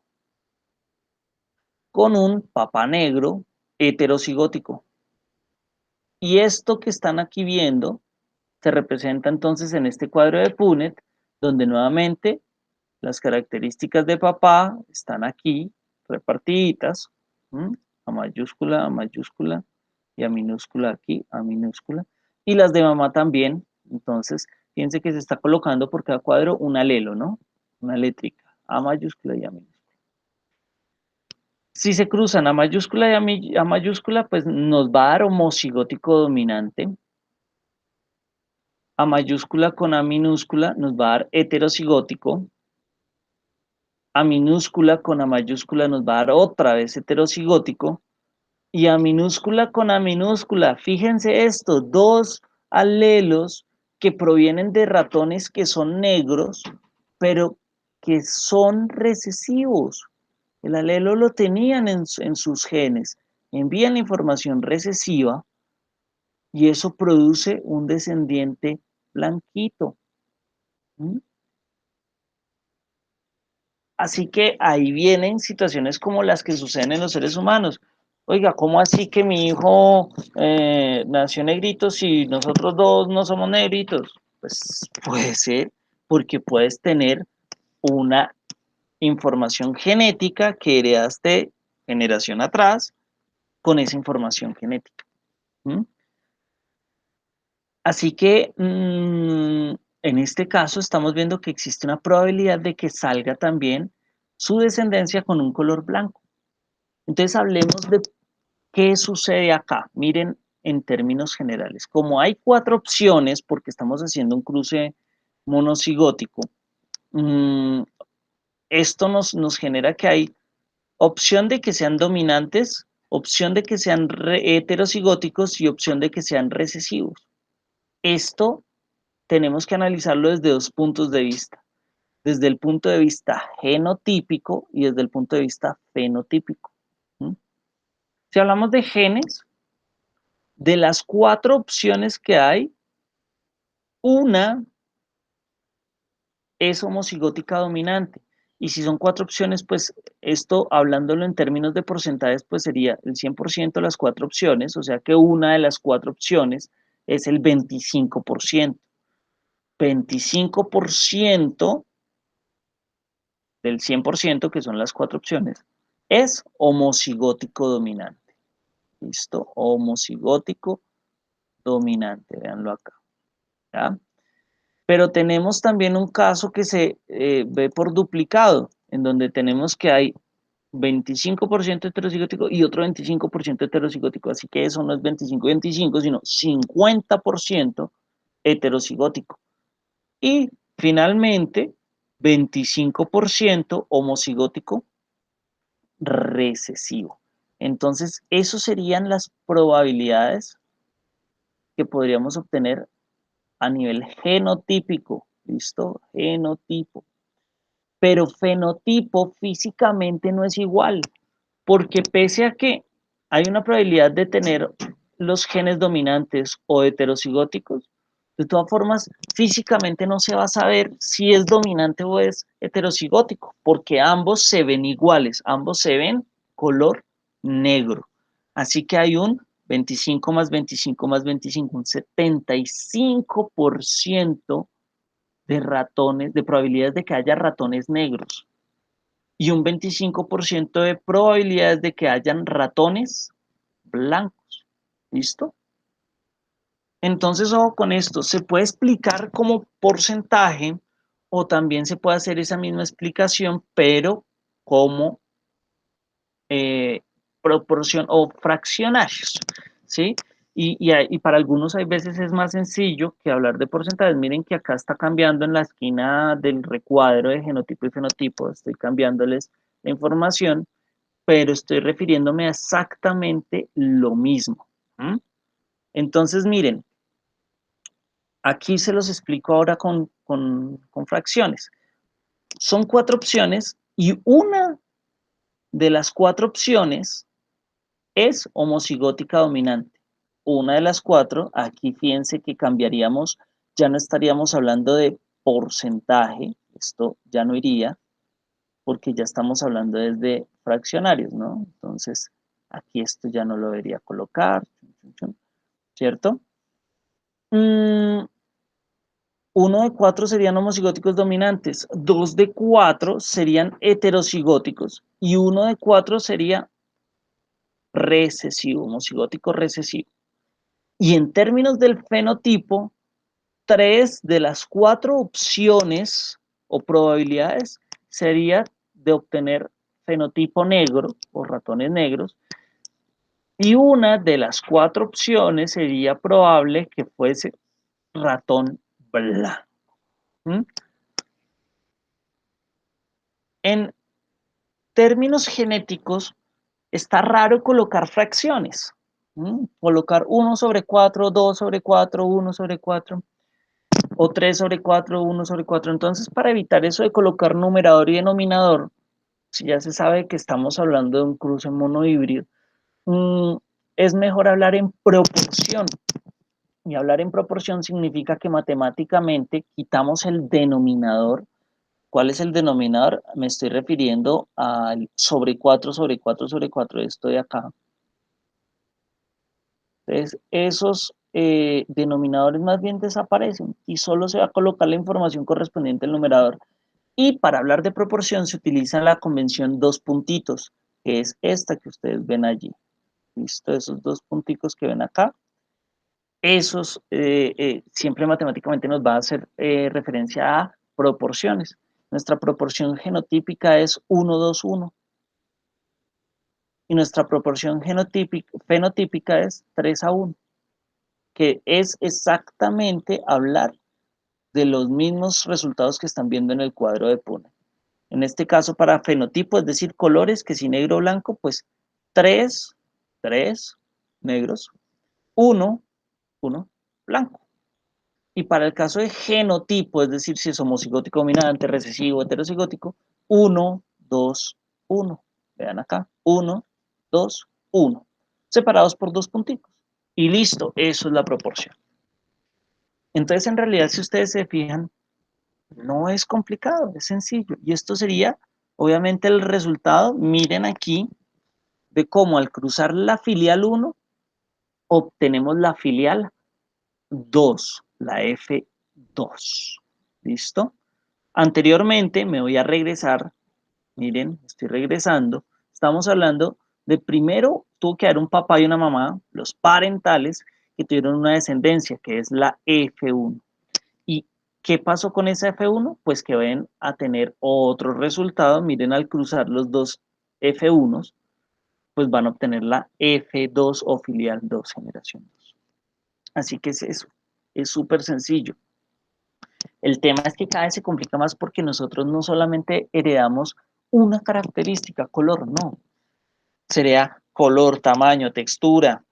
con un papá negro heterocigótico. Y esto que están aquí viendo se representa entonces en este cuadro de Punnett, donde nuevamente las características de papá están aquí repartiditas, a mayúscula y a minúscula aquí, a minúscula, y las de mamá también. Entonces, fíjense que se está colocando por cada cuadro un alelo, ¿no? Una létrica, a mayúscula y a minúscula. Si se cruzan a mayúscula y a mayúscula, pues nos va a dar homocigótico dominante. A mayúscula con A minúscula nos va a dar heterocigótico. A minúscula con A mayúscula nos va a dar otra vez heterocigótico. Y A minúscula con A minúscula, fíjense esto, dos alelos que provienen de ratones que son negros, pero que son recesivos. El alelo lo tenían en sus genes, envían la información recesiva y eso produce un descendiente blanquito. ¿Mm? Así que ahí vienen situaciones como las que suceden en los seres humanos. Oiga, ¿cómo así que mi hijo nació negrito si nosotros dos no somos negritos? Pues puede ser, porque puedes tener una información genética que heredaste generación atrás con esa información genética. ¿Mm? Así que en este caso estamos viendo que existe una probabilidad de que salga también su descendencia con un color blanco. Entonces hablemos de qué sucede acá. Miren en términos generales. Como hay 4 opciones, porque estamos haciendo un cruce monocigótico, esto nos genera que hay opción de que sean dominantes, opción de que sean heterocigóticos y opción de que sean recesivos. Esto tenemos que analizarlo desde 2 puntos de vista. Desde el punto de vista genotípico y desde el punto de vista fenotípico. ¿Mm? Si hablamos de genes, de las 4 opciones que hay, una es homocigótica dominante. Y si son 4 opciones, pues esto, hablándolo en términos de porcentajes, pues sería el 100% de las 4 opciones, o sea que una de las 4 opciones es el 25%. 25% del 100%, que son las 4 opciones, es homocigótico dominante. ¿Listo? Homocigótico dominante, véanlo acá. ¿Ya? Pero tenemos también un caso que se ve por duplicado, en donde tenemos que hay 25% heterocigótico y otro 25% heterocigótico, así que eso no es 25 y 25, sino 50% heterocigótico. Y finalmente, 25% homocigótico recesivo. Entonces, esas serían las probabilidades que podríamos obtener a nivel genotípico. ¿Listo? Genotipo. Pero fenotipo físicamente no es igual, porque pese a que hay una probabilidad de tener los genes dominantes o heterocigóticos, de todas formas, físicamente no se va a saber si es dominante o es heterocigótico, porque ambos se ven iguales, ambos se ven color negro. Así que hay un 25 más 25 más 25, un 75% de ratones, de probabilidades de que haya ratones negros y un 25% de probabilidades de que hayan ratones blancos. ¿Listo? Entonces, ojo con esto, se puede explicar como porcentaje o también se puede hacer esa misma explicación, pero como proporción o fraccionarios, ¿sí? Y para algunos hay veces es más sencillo que hablar de porcentajes. Miren que acá está cambiando en la esquina del recuadro de genotipo y fenotipo, estoy cambiándoles la información, pero estoy refiriéndome a exactamente lo mismo. ¿Mm? Entonces, miren, aquí se los explico ahora con fracciones. Son 4 opciones y una de las 4 opciones es homocigótica dominante. Una de las 4, aquí fíjense que cambiaríamos, ya no estaríamos hablando de porcentaje, esto ya no iría, porque ya estamos hablando desde fraccionarios, ¿no? Entonces, aquí esto ya no lo debería colocar, ¿cierto? 1 de 4 serían homocigóticos dominantes, 2 de 4 serían heterocigóticos y 1 de 4 sería recesivo, homocigótico recesivo. Y en términos del fenotipo, 3 de las 4 opciones o probabilidades sería de obtener fenotipo negro o ratones negros, y una de las 4 opciones sería probable que fuese ratón blanco. ¿Mm? En términos genéticos, está raro colocar fracciones. Colocar 1 sobre 4, 2 sobre 4, 1 sobre 4, o 3 sobre 4, 1 sobre 4. Entonces, para evitar eso de colocar numerador y denominador, si ya se sabe que estamos hablando de un cruce monohíbrido, es mejor hablar en proporción. Y hablar en proporción significa que matemáticamente quitamos el denominador. ¿Cuál es el denominador? Me estoy refiriendo al sobre 4 sobre 4 sobre 4 de esto de acá. Entonces, esos denominadores más bien desaparecen y solo se va a colocar la información correspondiente al numerador. Y para hablar de proporción se utiliza la convención dos puntitos, que es esta que ustedes ven allí. ¿Listo? Esos dos punticos que ven acá. Esos siempre matemáticamente nos va a hacer referencia a proporciones. Nuestra proporción genotípica es 1, 2, 1. Y nuestra proporción fenotípica es 3 a 1, que es exactamente hablar de los mismos resultados que están viendo en el cuadro de Punnett. En este caso, para fenotipo, es decir, colores, que si negro o blanco, pues 3 negros, 1 blanco. Y para el caso de genotipo, es decir, si es homocigótico dominante, recesivo, heterocigótico, 1, 2, 1. Vean acá, 1, 2, 1. Separados por dos puntitos. Y listo, eso es la proporción. Entonces, en realidad, si ustedes se fijan, No es complicado, es sencillo. Y esto sería, obviamente, el resultado. Miren aquí de cómo al cruzar la filial 1 obtenemos la filial 2, la F2. ¿Listo? Anteriormente me voy a regresar. Miren, estoy regresando. Estamos hablando de primero tuvo que haber un papá y una mamá, los parentales, que tuvieron una descendencia, que es la F1. ¿Y qué pasó con esa F1? Pues que ven a tener otro resultado. Miren, al cruzar los dos F1s, pues van a obtener la F2 o filial 2, generación 2. Así que es eso, es súper sencillo. El tema es que cada vez se complica más porque nosotros no solamente heredamos una característica, color, no. Sería color, tamaño, textura,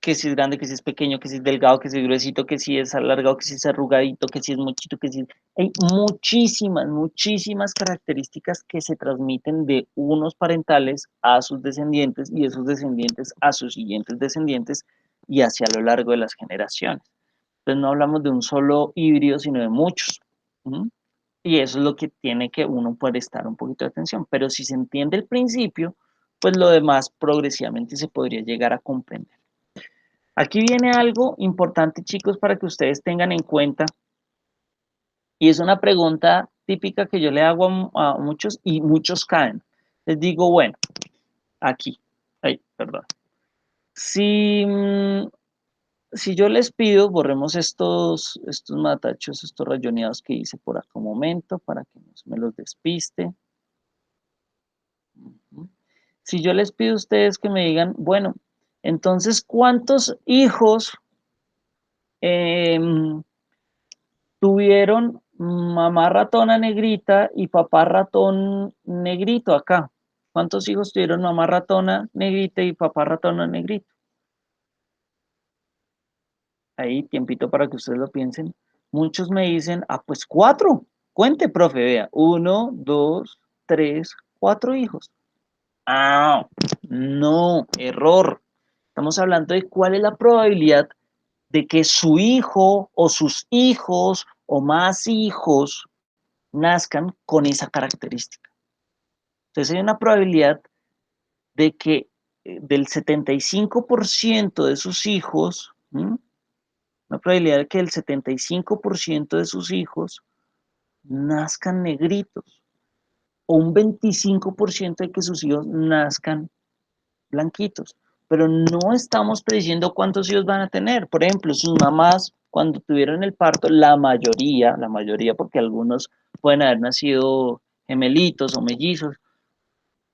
que si es grande, que si es pequeño, que si es delgado, que si es gruesito, que si es alargado, que si es arrugadito, que si es mochito, que si es... Hay muchísimas, muchísimas características que se transmiten de unos parentales a sus descendientes y esos descendientes a sus siguientes descendientes y hacia lo largo de las generaciones. Entonces no hablamos de un solo híbrido, sino de muchos. ¿Mm? Y eso es lo que tiene que uno prestar un poquito de atención. Pero si se entiende el principio, pues lo demás progresivamente se podría llegar a comprender. Aquí viene algo importante, chicos, para que ustedes tengan en cuenta. Y es una pregunta típica que yo le hago a muchos y muchos caen. Les digo, bueno, aquí, ay, perdón. Si, si yo les pido, borremos estos matachos, estos rayoneados que hice por acá un momento para que no se me los despiste. Si yo les pido a ustedes que me digan, bueno, entonces, ¿cuántos hijos eh, tuvieron mamá ratona negrita y papá ratón negrito acá? ¿Cuántos hijos tuvieron mamá ratona negrita y papá ratona negrito? Ahí, tiempito para que ustedes lo piensen. Muchos me dicen, ah, pues cuatro. Cuente, profe, vea. Uno, dos, tres, cuatro hijos. Ah, no, error. Estamos hablando de cuál es la probabilidad de que su hijo o sus hijos o más hijos nazcan con esa característica. Entonces hay una probabilidad de que del 75% de sus hijos, una probabilidad de que el 75% de sus hijos nazcan negritos o un 25% de que sus hijos nazcan blanquitos, pero no estamos prediciendo cuántos hijos van a tener. Por ejemplo, sus mamás, cuando tuvieron el parto, la mayoría, porque algunos pueden haber nacido gemelitos o mellizos,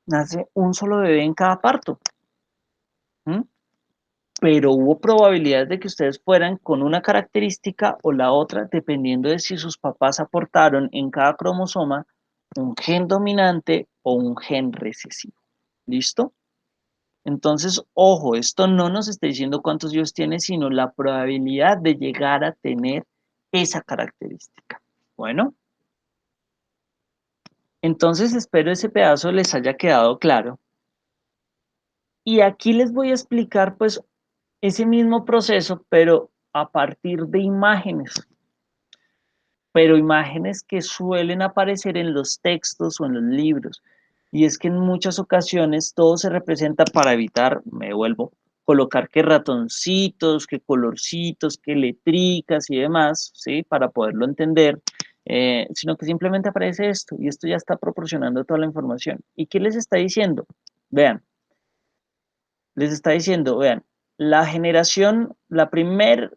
nace un solo bebé en cada parto. ¿Mm? Pero hubo probabilidades de que ustedes fueran con una característica o la otra, dependiendo de si sus papás aportaron en cada cromosoma un gen dominante o un gen recesivo. ¿Listo? Entonces, ojo, esto no nos está diciendo cuántos hijos tiene, sino la probabilidad de llegar a tener esa característica. Bueno, entonces espero ese pedazo les haya quedado claro. Y aquí les voy a explicar pues ese mismo proceso, pero a partir de imágenes, pero imágenes que suelen aparecer en los textos o en los libros. Y es que en muchas ocasiones todo se representa para evitar, me vuelvo, colocar que ratoncitos, que colorcitos, que letricas y demás, ¿sí? Para poderlo entender, sino que simplemente aparece esto y esto ya está proporcionando toda la información. ¿Y qué les está diciendo? Vean, les está diciendo, vean, la generación, la primer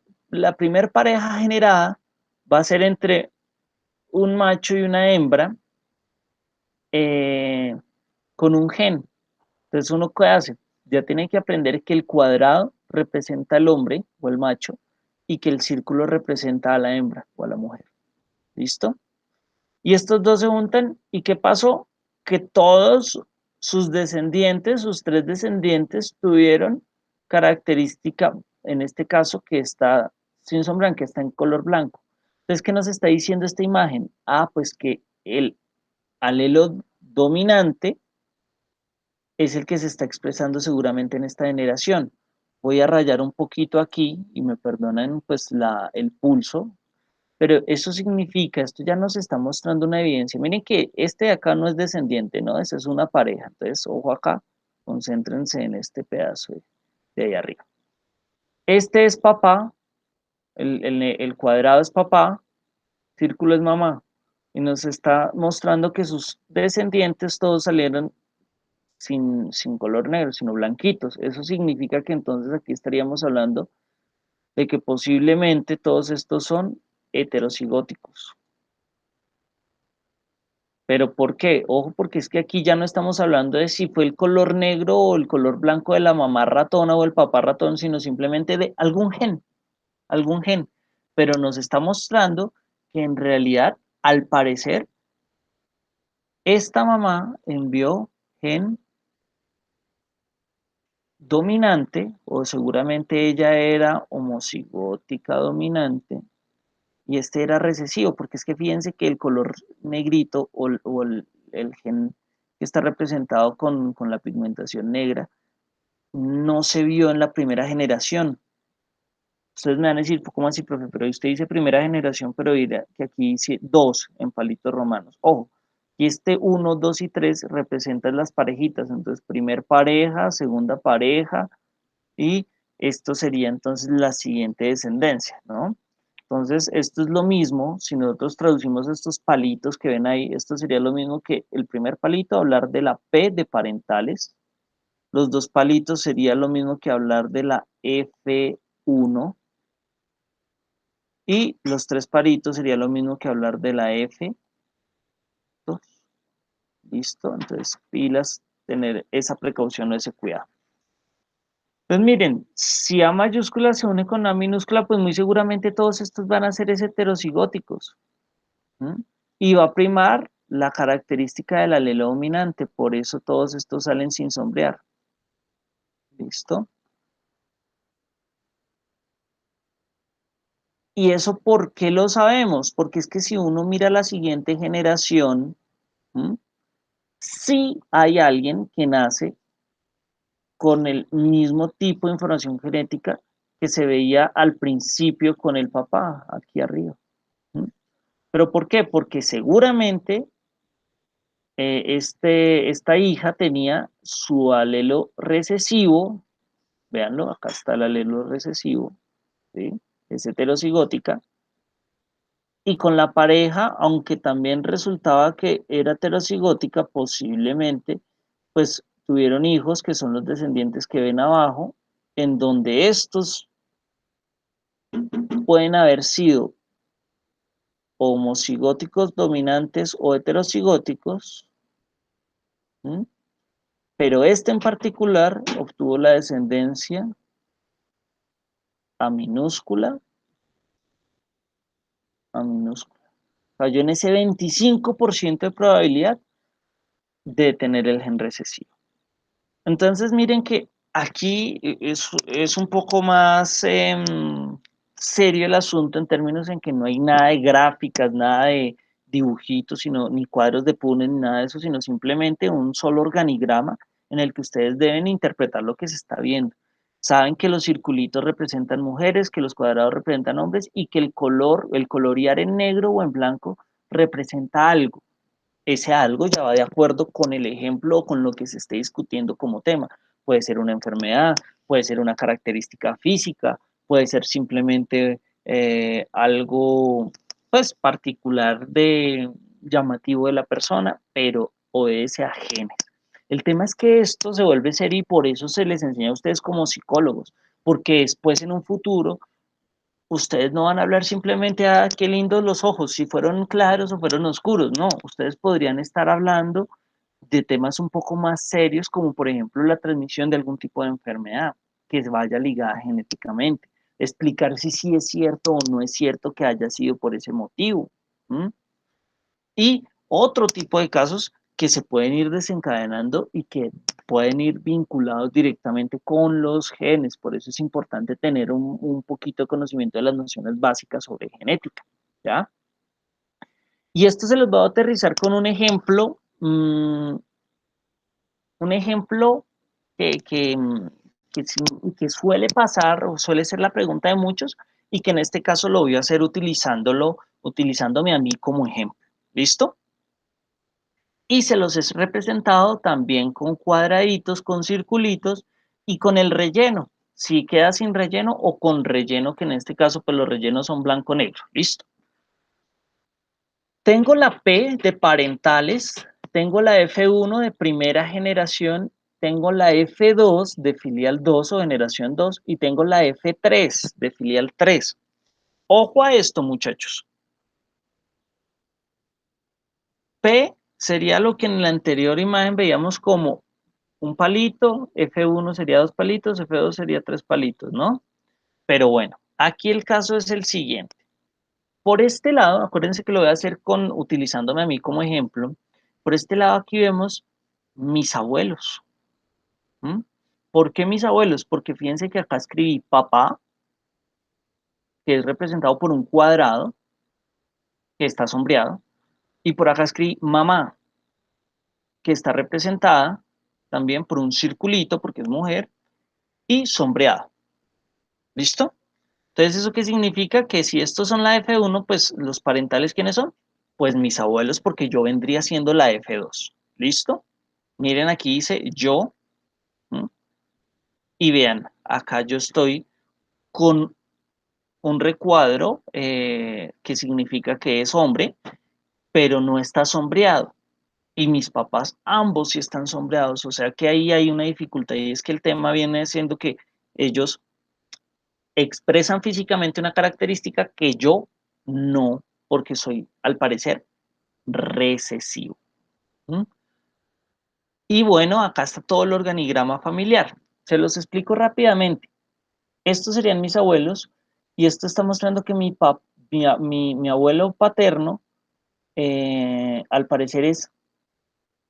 pareja generada va a ser entre un macho y una hembra eh, con un gen. Entonces, ¿uno qué hace? Ya tiene que aprender que el cuadrado representa al hombre o el macho y que el círculo representa a la hembra o a la mujer. ¿Listo? Y estos dos se juntan y ¿qué pasó? Que todos sus descendientes, sus tres descendientes, tuvieron característica, en este caso, que está sin sombra, que está en color blanco. Entonces, ¿qué nos está diciendo esta imagen? Ah, pues que el alelo dominante es el que se está expresando seguramente en esta generación. Voy a rayar un poquito aquí y me perdonan pues el pulso. Pero eso significa, esto ya nos está mostrando una evidencia. Miren que este de acá no es descendiente, ¿no? Esa es una pareja. Entonces, ojo acá, concéntrense en este pedazo de ahí arriba. Este es papá, el cuadrado es papá, círculo es mamá. Y nos está mostrando que sus descendientes todos salieron sin color negro, sino blanquitos. Eso significa que entonces aquí estaríamos hablando de que posiblemente todos estos son heterocigóticos. ¿Pero por qué? Ojo, porque es que aquí ya no estamos hablando de si fue el color negro o el color blanco de la mamá ratona o el papá ratón, sino simplemente de algún gen, algún gen. Pero nos está mostrando que en realidad, al parecer, esta mamá envió gen dominante, o seguramente ella era homocigótica dominante, y este era recesivo, porque es que fíjense que el color negrito o el gen que está representado con la pigmentación negra no se vio en la primera generación. Ustedes me van a decir, ¿cómo así, profe? Pero usted dice primera generación, pero dirá que aquí dice dos en palitos romanos. Ojo, y este uno, 2 y 3 representan las parejitas. Entonces, primer pareja, segunda pareja, y esto sería entonces la siguiente descendencia, ¿no? Entonces, esto es lo mismo, si nosotros traducimos estos palitos que ven ahí, esto sería lo mismo que el primer palito, hablar de la P de parentales, los dos palitos sería lo mismo que hablar de la F1, y los tres palitos sería lo mismo que hablar de la F2, ¿listo? Entonces, pilas, tener esa precaución o ese cuidado. Entonces, miren, si A mayúscula se une con A minúscula, pues muy seguramente todos estos van a ser heterocigóticos. ¿Mm? Y va a primar la característica del alelo dominante, por eso todos estos salen sin sombrear. ¿Listo? ¿Y eso por qué lo sabemos? Porque es que si uno mira la siguiente generación, ¿m? Sí hay alguien que nace con el mismo tipo de información genética que se veía al principio con el papá, aquí arriba. ¿M? ¿Pero por qué? Porque seguramente esta hija tenía su alelo recesivo, véanlo, acá está el alelo recesivo, ¿sí? Es heterocigótica, y con la pareja, aunque también resultaba que era heterocigótica, posiblemente, pues tuvieron hijos que son los descendientes que ven abajo, en donde estos pueden haber sido homocigóticos dominantes o heterocigóticos, ¿m? Pero este en particular obtuvo la descendencia a minúscula, a minúscula. Falló en ese 25% de probabilidad de tener el gen recesivo. Entonces, miren que aquí es un poco más serio el asunto en términos en que no hay nada de gráficas, nada de dibujitos, sino ni cuadros de Punnett, ni nada de eso, sino simplemente un solo organigrama en el que ustedes deben interpretar lo que se está viendo. Saben que los circulitos representan mujeres, que los cuadrados representan hombres y que el colorear en negro o en blanco representa algo. Ese algo ya va de acuerdo con el ejemplo o con lo que se esté discutiendo como tema. Puede ser una enfermedad, puede ser una característica física, puede ser simplemente algo pues particular de llamativo de la persona, pero obedece a genes. El tema es que esto se vuelve serio y por eso se les enseña a ustedes como psicólogos, porque después en un futuro ustedes no van a hablar simplemente a qué lindos los ojos, si fueron claros o fueron oscuros, no, ustedes podrían estar hablando de temas un poco más serios, como por ejemplo la transmisión de algún tipo de enfermedad que vaya ligada genéticamente, explicar si sí es cierto o no es cierto que haya sido por ese motivo. ¿M? Y otro tipo de casos que se pueden ir desencadenando y que pueden ir vinculados directamente con los genes. Por eso es importante tener un poquito de conocimiento de las nociones básicas sobre genética, ¿ya? Y esto se los voy a aterrizar con un ejemplo que, que, que suele pasar o suele ser la pregunta de muchos, y que en este caso lo voy a hacer utilizándome a mí como ejemplo. ¿Listo? Y se los he representado también con cuadraditos, con circulitos y con el relleno. Si queda sin relleno o con relleno, que en este caso pues los rellenos son blanco-negro. ¿Listo? Tengo la P de parentales, tengo la F1 de primera generación, tengo la F2 de filial 2 o generación 2 y tengo la F3 de filial 3. Ojo a esto, muchachos. P sería lo que en la anterior imagen veíamos como un palito, F1 sería dos palitos, F2 sería tres palitos, ¿no? Pero bueno, aquí el caso es el siguiente. Por este lado, acuérdense que lo voy a hacer utilizándome a mí como ejemplo. Por este lado aquí vemos mis abuelos. ¿Mm? ¿Por qué mis abuelos? Porque fíjense que acá escribí papá, que es representado por un cuadrado, que está sombreado, y por acá escribí mamá, que está representada también por un circulito, porque es mujer, y sombreado. ¿Listo? Entonces, ¿eso qué significa? Que si estos son la F1, pues los parentales, ¿quiénes son? Pues mis abuelos, porque yo vendría siendo la F2. ¿Listo? Miren, aquí dice yo, ¿m? Y vean, acá yo estoy con un recuadro que significa que es hombre, pero no está sombreado. Y mis papás ambos sí están sombreados, o sea que ahí hay una dificultad y es que el tema viene siendo que ellos expresan físicamente una característica que yo no, porque soy, al parecer, recesivo. ¿Mm? Y bueno, acá está todo el organigrama familiar. Se los explico rápidamente. Estos serían mis abuelos y esto está mostrando que mi abuelo paterno al parecer es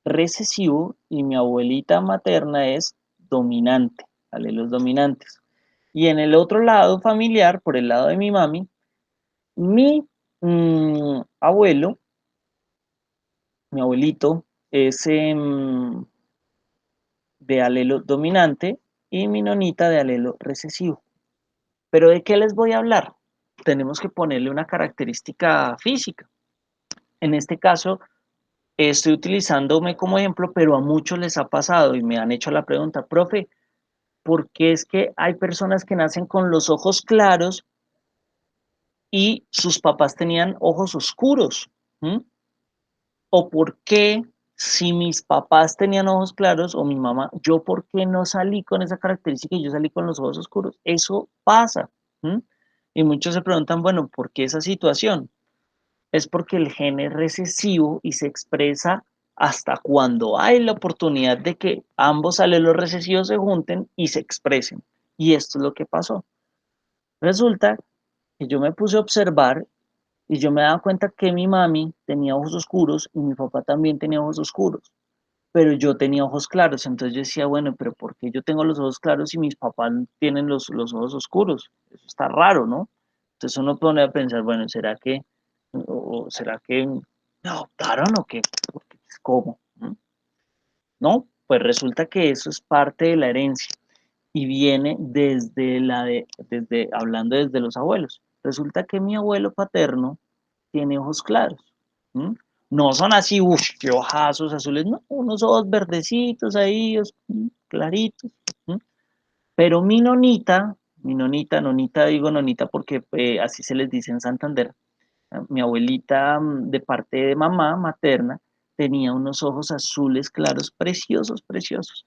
recesivo y mi abuelita materna es dominante, alelos dominantes. Y en el otro lado familiar, por el lado de mi mami, mi abuelo, mi abuelito, es de alelo dominante y mi nonita de alelo recesivo. ¿Pero de qué les voy a hablar? Tenemos que ponerle una característica física. En este caso, estoy utilizándome como ejemplo, pero a muchos les ha pasado y me han hecho la pregunta, profe, ¿por qué es que hay personas que nacen con los ojos claros y sus papás tenían ojos oscuros? ¿Mm? ¿O por qué si mis papás tenían ojos claros o mi mamá, yo por qué no salí con esa característica y yo salí con los ojos oscuros? Eso pasa. ¿Mm? Y muchos se preguntan, bueno, ¿por qué esa situación? Es porque el gen es recesivo y se expresa hasta cuando hay la oportunidad de que ambos alelos recesivos se junten y se expresen. Y esto es lo que pasó. Resulta que yo me puse a observar y yo me daba cuenta que mi mami tenía ojos oscuros y mi papá también tenía ojos oscuros, pero yo tenía ojos claros. Entonces yo decía, bueno, pero ¿por qué yo tengo los ojos claros y mis papás tienen los ojos oscuros? Eso está raro, ¿no? Entonces uno pone a pensar, bueno, será que me adoptaron o qué? ¿Cómo? ¿Mm? No, pues resulta que eso es parte de la herencia y viene desde hablando desde los abuelos. Resulta que mi abuelo paterno tiene ojos claros. ¿Mm? No son así, uff, qué ojazos azules, no, unos ojos verdecitos ahí, claritos. ¿Mm? Pero nonita, digo nonita porque así se les dice en Santander, mi abuelita de parte de mamá materna tenía unos ojos azules claros, preciosos, preciosos.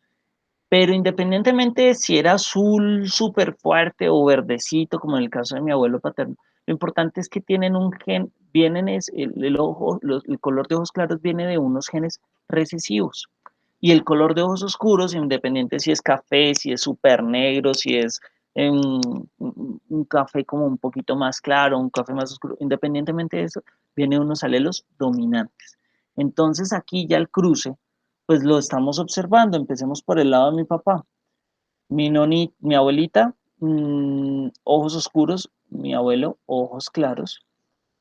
Pero independientemente de si era azul súper fuerte o verdecito, como en el caso de mi abuelo paterno, lo importante es que tienen un gen, el ojo, el color de ojos claros viene de unos genes recesivos. Y el color de ojos oscuros, independiente si es café, si es súper negro, si es un café como un poquito más claro, un café más oscuro, independientemente de eso, viene unos alelos dominantes. Entonces aquí ya el cruce pues lo estamos observando. Empecemos por el lado de mi papá. Mi abuelita, ojos oscuros, mi abuelo, ojos claros.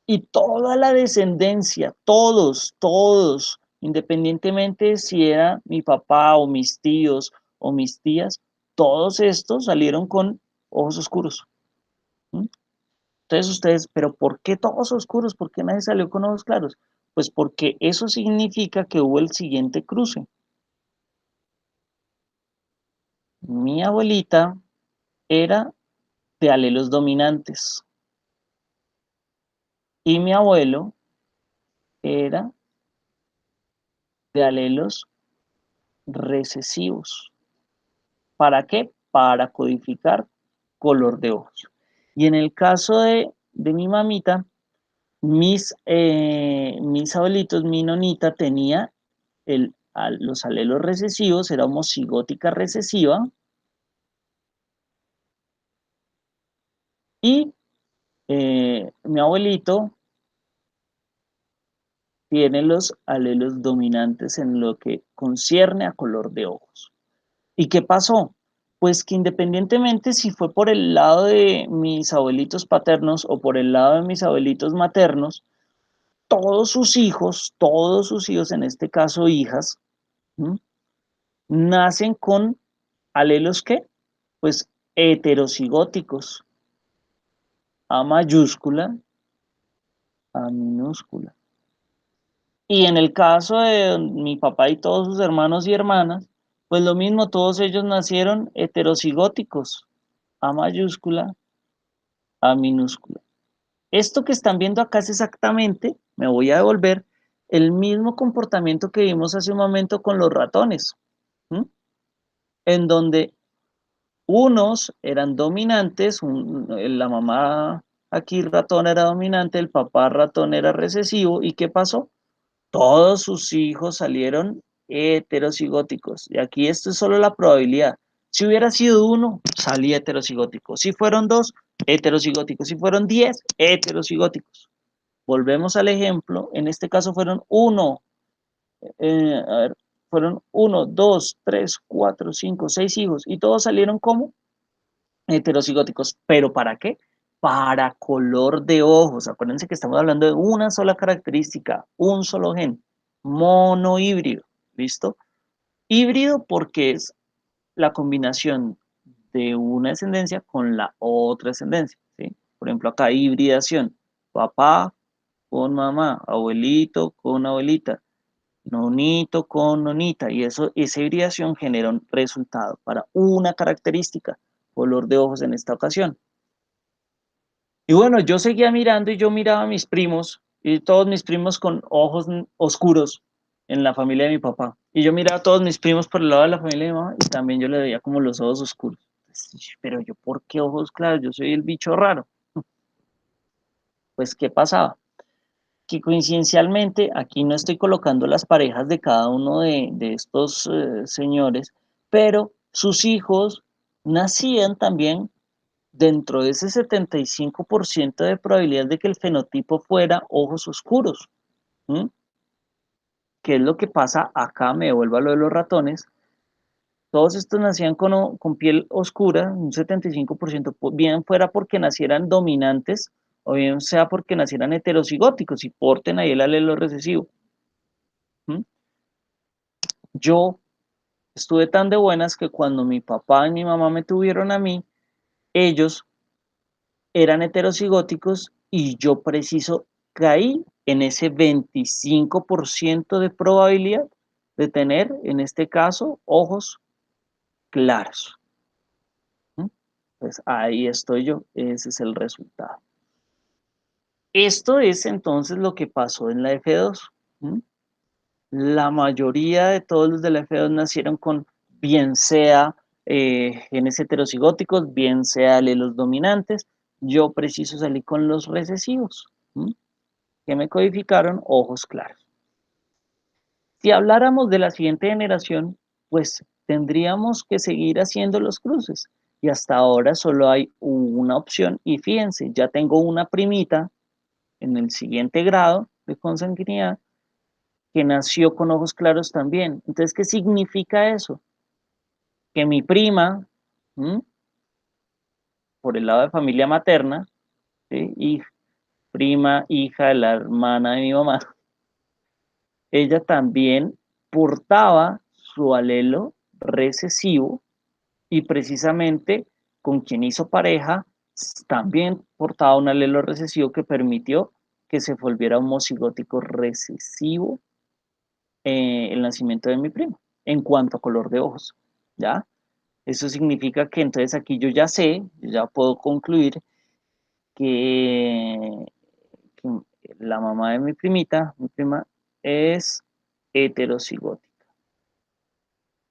Y toda la descendencia, todos, independientemente si era mi papá o mis tíos o mis tías, todos estos salieron con ojos oscuros. ¿Mm? Entonces ustedes, pero ¿por qué todos oscuros? ¿Por qué nadie salió con ojos claros? Pues porque eso significa que hubo el siguiente cruce. Mi abuelita era de alelos dominantes y mi abuelo era de alelos recesivos. ¿Para qué? Para codificar color de ojos. Y en el caso de mi mamita, mis abuelitos, mi nonita tenía los alelos recesivos, era homocigótica recesiva, y mi abuelito tiene los alelos dominantes en lo que concierne a color de ojos. ¿Y qué pasó? Pues que independientemente si fue por el lado de mis abuelitos paternos o por el lado de mis abuelitos maternos, todos sus hijos, en este caso hijas, ¿m? Nacen con alelos ¿qué? Pues heterocigóticos, A mayúscula, A minúscula. Y en el caso de mi papá y todos sus hermanos y hermanas, pues lo mismo, todos ellos nacieron heterocigóticos, A mayúscula, A minúscula. Esto que están viendo acá es exactamente, me voy a devolver, el mismo comportamiento que vimos hace un momento con los ratones, ¿m? En donde unos eran dominantes, la mamá aquí ratón era dominante, el papá ratón era recesivo, ¿y qué pasó? Todos sus hijos salieron heterocigóticos. Y aquí esto es solo la probabilidad. Si hubiera sido uno, salía heterocigótico. Si fueron dos, heterocigóticos. Si fueron 10, heterocigóticos. Volvemos al ejemplo. En este caso fueron uno. A ver, fueron uno, dos, tres, cuatro, cinco, seis hijos. Y todos salieron como heterocigóticos. ¿Pero para qué? Para color de ojos. Acuérdense que estamos hablando de una sola característica, un solo gen, monohíbrido. ¿Listo? Híbrido porque es la combinación de una descendencia con la otra descendencia. ¿Sí? Por ejemplo, acá hibridación, papá con mamá, abuelito con abuelita, nonito con nonita, y eso, esa hibridación genera un resultado para una característica, color de ojos en esta ocasión. Y bueno, yo seguía mirando y yo miraba a mis primos, y todos mis primos con ojos oscuros en la familia de mi papá. Y yo miraba a todos mis primos por el lado de la familia de mi mamá y también yo le veía como los ojos oscuros. Pero yo, ¿por qué ojos claros? Yo soy el bicho raro. Pues, ¿qué pasaba? Que coincidencialmente, aquí no estoy colocando las parejas de cada uno de estos señores, pero sus hijos nacían también dentro de ese 75% de probabilidad de que el fenotipo fuera ojos oscuros. ¿M? ¿Qué es lo que pasa acá? Me devuelvo a lo de los ratones. Todos estos nacían con piel oscura, un 75%, bien fuera porque nacieran dominantes o bien sea porque nacieran heterocigóticos y porten ahí el alelo recesivo. ¿M? Yo estuve tan de buenas que cuando mi papá y mi mamá me tuvieron a mí, ellos eran heterocigóticos y yo preciso caí en ese 25% de probabilidad de tener, en este caso, ojos claros. ¿Mm? Pues ahí estoy yo, ese es el resultado. Esto es entonces lo que pasó en la F2. ¿Mm? La mayoría de todos los de la F2 nacieron con bien sea genes heterocigóticos, bien sea alelos dominantes. Yo preciso salí con los recesivos, ¿m? Que me codificaron ojos claros. Si habláramos de la siguiente generación, pues tendríamos que seguir haciendo los cruces. Y hasta ahora solo hay una opción. Y fíjense, ya tengo una primita en el siguiente grado de consanguinidad que nació con ojos claros también. Entonces, ¿qué significa eso? Que mi prima, ¿m? Por el lado de familia materna, ¿sí? Y prima, hija de la hermana de mi mamá, ella también portaba su alelo recesivo y precisamente con quien hizo pareja también portaba un alelo recesivo que permitió que se volviera homocigótico recesivo el nacimiento de mi primo, en cuanto a color de ojos, ¿ya? Eso significa que entonces aquí yo ya sé, yo ya puedo concluir que, que la mamá de mi primita, mi prima, es heterocigótica.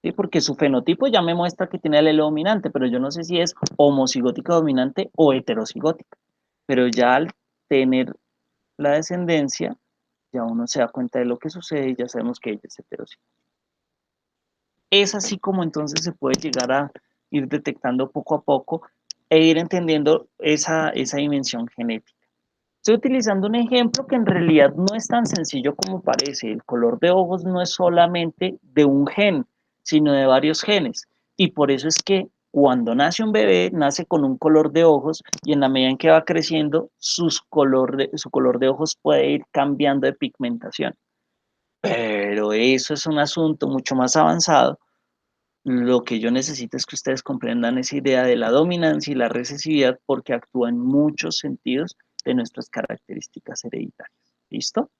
¿Sí? Porque su fenotipo ya me muestra que tiene alelo dominante, pero yo no sé si es homocigótica dominante o heterocigótica. Pero ya al tener la descendencia, ya uno se da cuenta de lo que sucede y ya sabemos que ella es heterocigótica. Es así como entonces se puede llegar a ir detectando poco a poco e ir entendiendo esa dimensión genética. Estoy utilizando un ejemplo que en realidad no es tan sencillo como parece. El color de ojos no es solamente de un gen, sino de varios genes. Y por eso es que cuando nace un bebé, nace con un color de ojos y en la medida en que va creciendo, su color de ojos puede ir cambiando de pigmentación. Pero eso es un asunto mucho más avanzado. Lo que yo necesito es que ustedes comprendan esa idea de la dominancia y la recesividad porque actúa en muchos sentidos de nuestras características hereditarias. ¿Listo?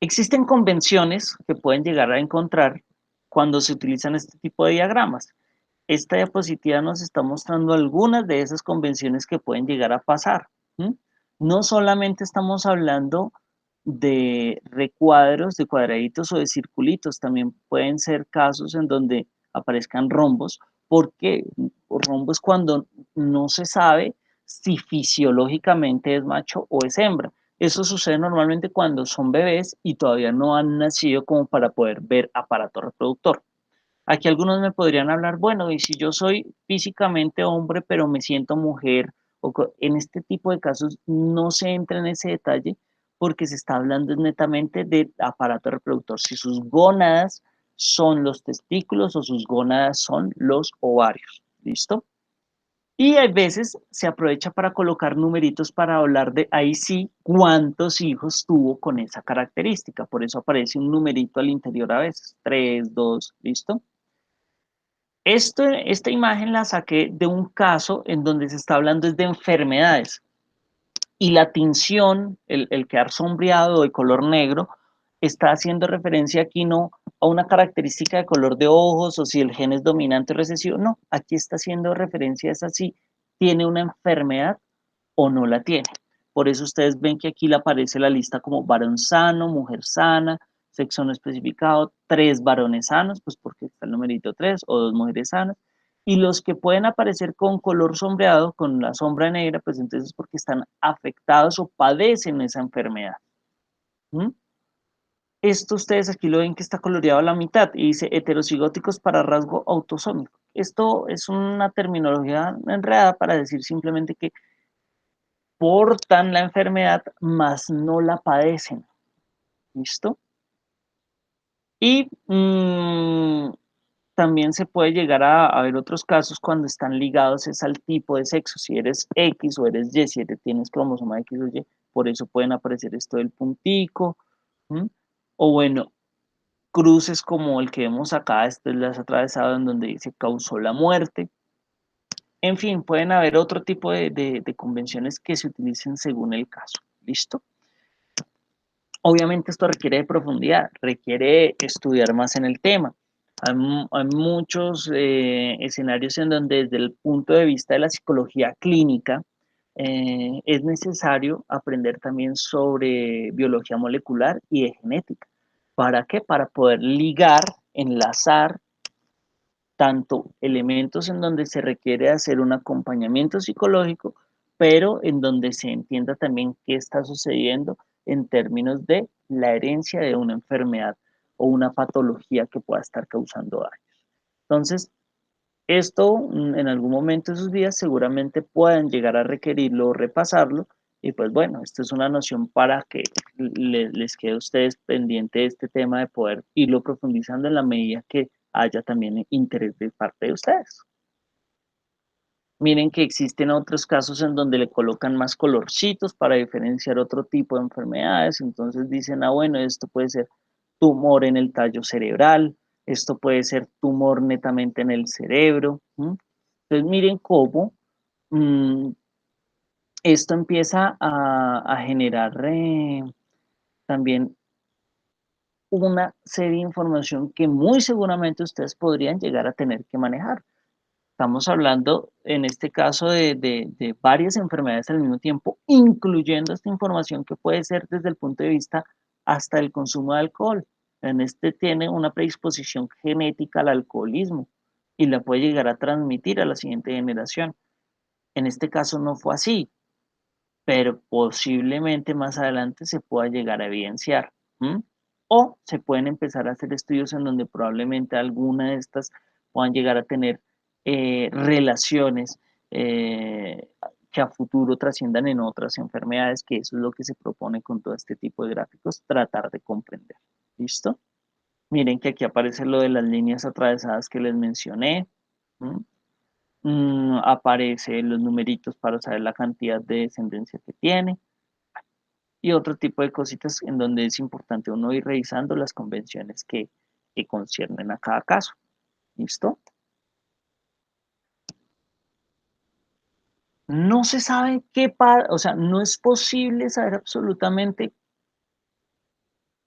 Existen convenciones que pueden llegar a encontrar cuando se utilizan este tipo de diagramas. Esta diapositiva nos está mostrando algunas de esas convenciones que pueden llegar a pasar. ¿Sí? No solamente estamos hablando de recuadros, de cuadraditos o de circulitos, también pueden ser casos en donde aparezcan rombos, porque rombos cuando no se sabe si fisiológicamente es macho o es hembra. Eso sucede normalmente cuando son bebés y todavía no han nacido como para poder ver aparato reproductor. Aquí algunos me podrían hablar, bueno, y si yo soy físicamente hombre, pero me siento mujer, en este tipo de casos no se entra en ese detalle porque se está hablando netamente de aparato reproductor, si sus gónadas son los testículos o sus gónadas son los ovarios, ¿listo? Y hay veces se aprovecha para colocar numeritos para hablar de ahí sí cuántos hijos tuvo con esa característica, por eso aparece un numerito al interior a veces, 3, 2, ¿listo? Esta imagen la saqué de un caso en donde se está hablando de enfermedades y la tinción, el quedar sombreado de color negro, está haciendo referencia aquí no a una característica de color de ojos o si el gen es dominante o recesivo, no, aquí está haciendo referencia a esa si tiene una enfermedad o no la tiene. Por eso ustedes ven que aquí le aparece la lista como varón sano, mujer sana, sexo no especificado, 3 varones sanos, pues porque está el numerito 3 o 2 mujeres sanas. Y los que pueden aparecer con color sombreado, con la sombra negra, pues entonces porque están afectados o padecen esa enfermedad. ¿Mm? Esto ustedes aquí lo ven que está coloreado a la mitad y dice heterocigóticos para rasgo autosómico. Esto es una terminología enredada para decir simplemente que portan la enfermedad, mas no la padecen. ¿Listo? Y también se puede llegar a ver otros casos cuando están ligados es al tipo de sexo. Si eres X o eres Y, si tienes cromosoma X o Y, por eso pueden aparecer esto del puntico. ¿Mm? O bueno, cruces como el que vemos acá, este es las atravesado en donde dice causó la muerte. En fin, pueden haber otro tipo de convenciones que se utilicen según el caso. ¿Listo? Obviamente esto requiere de profundidad, requiere estudiar más en el tema. Hay muchos escenarios en donde desde el punto de vista de la psicología clínica es necesario aprender también sobre biología molecular y de genética. ¿Para qué? Para poder ligar, enlazar tanto elementos en donde se requiere hacer un acompañamiento psicológico, pero en donde se entienda también qué está sucediendo en términos de la herencia de una enfermedad o una patología que pueda estar causando daños. Entonces, esto en algún momento de sus vidas seguramente puedan llegar a requerirlo o repasarlo. Y pues bueno, esto es una noción para que les quede a ustedes pendiente de este tema de poder irlo profundizando en la medida que haya también interés de parte de ustedes. Miren que existen otros casos en donde le colocan más colorcitos para diferenciar otro tipo de enfermedades. Entonces dicen, ah, bueno, esto puede ser tumor en el tallo cerebral, esto puede ser tumor netamente en el cerebro. ¿Mm? Entonces miren cómo mm, esto empieza a generar también una serie de información que muy seguramente ustedes podrían llegar a tener que manejar. Estamos hablando en este caso de varias enfermedades al mismo tiempo, incluyendo esta información que puede ser desde el punto de vista hasta el consumo de alcohol. En este tiene una predisposición genética al alcoholismo y la puede llegar a transmitir a la siguiente generación. En este caso no fue así, pero posiblemente más adelante se pueda llegar a evidenciar. ¿M? O se pueden empezar a hacer estudios en donde probablemente alguna de estas puedan llegar a tener relaciones que a futuro trasciendan en otras enfermedades, que eso es lo que se propone con todo este tipo de gráficos, tratar de comprender. ¿Listo? Miren que aquí aparece lo de las líneas atravesadas que les mencioné. ¿M? Aparece los numeritos para saber la cantidad de descendencia que tiene y otro tipo de cositas en donde es importante uno ir revisando las convenciones que conciernen a cada caso. ¿Listo? No se sabe o sea, no es posible saber absolutamente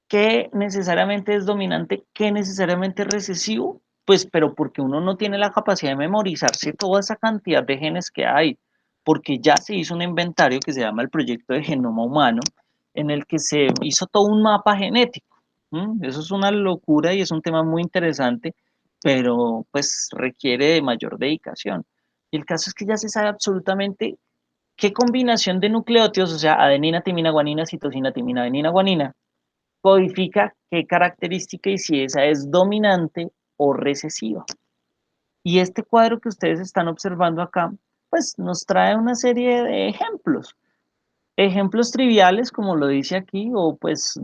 qué necesariamente es dominante, qué necesariamente es recesivo, pues, pero porque uno no tiene la capacidad de memorizarse toda esa cantidad de genes que hay, porque ya se hizo un inventario que se llama el Proyecto de Genoma Humano, en el que se hizo todo un mapa genético. Eso es una locura y es un tema muy interesante, pero pues requiere de mayor dedicación. Y el caso es que ya se sabe absolutamente qué combinación de nucleótidos, o sea, adenina, timina, guanina, citosina, timina, adenina, guanina, codifica qué característica y si esa es dominante o recesiva. Y este cuadro que ustedes están observando acá, pues nos trae una serie de ejemplos. Ejemplos triviales, como lo dice aquí, o pues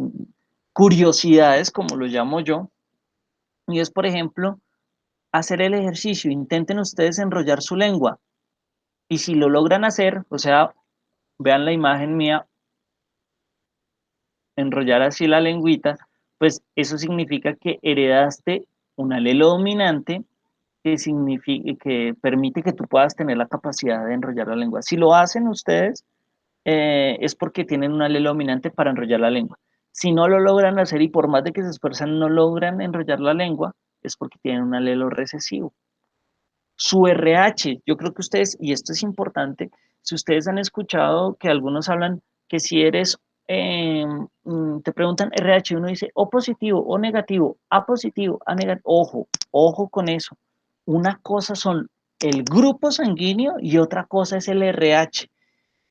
curiosidades, como lo llamo yo. Y es, por ejemplo, hacer el ejercicio. Intenten ustedes enrollar su lengua. Y si lo logran hacer, o sea, vean la imagen mía, enrollar así la lengüita, pues eso significa que heredaste un alelo dominante que, significa, que permite que tú puedas tener la capacidad de enrollar la lengua. Si lo hacen ustedes, es porque tienen un alelo dominante para enrollar la lengua. Si no lo logran hacer y por más de que se esfuerzan no logran enrollar la lengua, es porque tienen un alelo recesivo. Su RH, yo creo que ustedes, y esto es importante, si ustedes han escuchado que algunos hablan que si eres, te preguntan RH, uno dice O positivo, O negativo, A positivo, A negativo, ojo con eso. Una cosa son el grupo sanguíneo y otra cosa es el RH.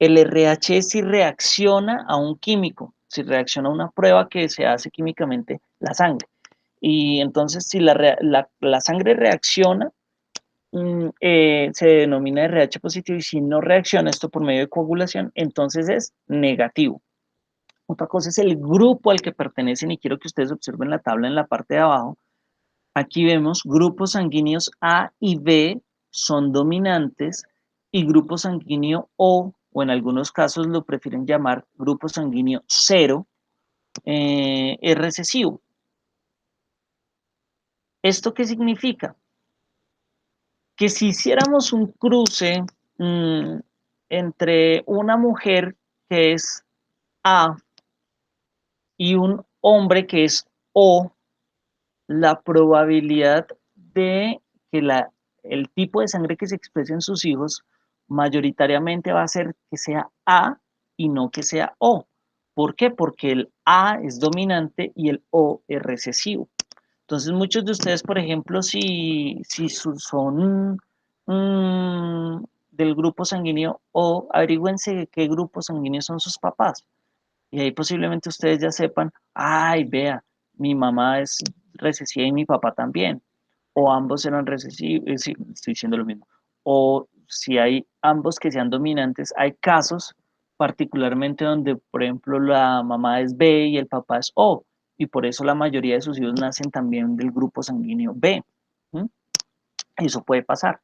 El RH es si reacciona a un químico, si reacciona a una prueba que se hace químicamente la sangre. Y entonces si la sangre reacciona, se denomina RH positivo y si no reacciona esto por medio de coagulación, entonces es negativo. Otra cosa es el grupo al que pertenecen y quiero que ustedes observen la tabla en la parte de abajo. Aquí vemos grupos sanguíneos A y B son dominantes y grupo sanguíneo O en algunos casos lo prefieren llamar grupo sanguíneo cero, es recesivo. ¿Esto qué significa? Que si hiciéramos un cruce mmm, entre una mujer que es A y un hombre que es O, la probabilidad de que el tipo de sangre que se exprese en sus hijos mayoritariamente va a ser que sea A y no que sea O. ¿Por qué? Porque el A es dominante y el O es recesivo. Entonces, muchos de ustedes, por ejemplo, si son del grupo sanguíneo O, averigüense qué grupo sanguíneo son sus papás. Y ahí posiblemente ustedes ya sepan, ay, vea, mi mamá es recesiva y mi papá también. O ambos eran recesivos, sí, estoy diciendo lo mismo. O si hay ambos que sean dominantes, hay casos particularmente donde, por ejemplo, la mamá es B y el papá es O, y por eso la mayoría de sus hijos nacen también del grupo sanguíneo B. ¿Mm? Eso puede pasar.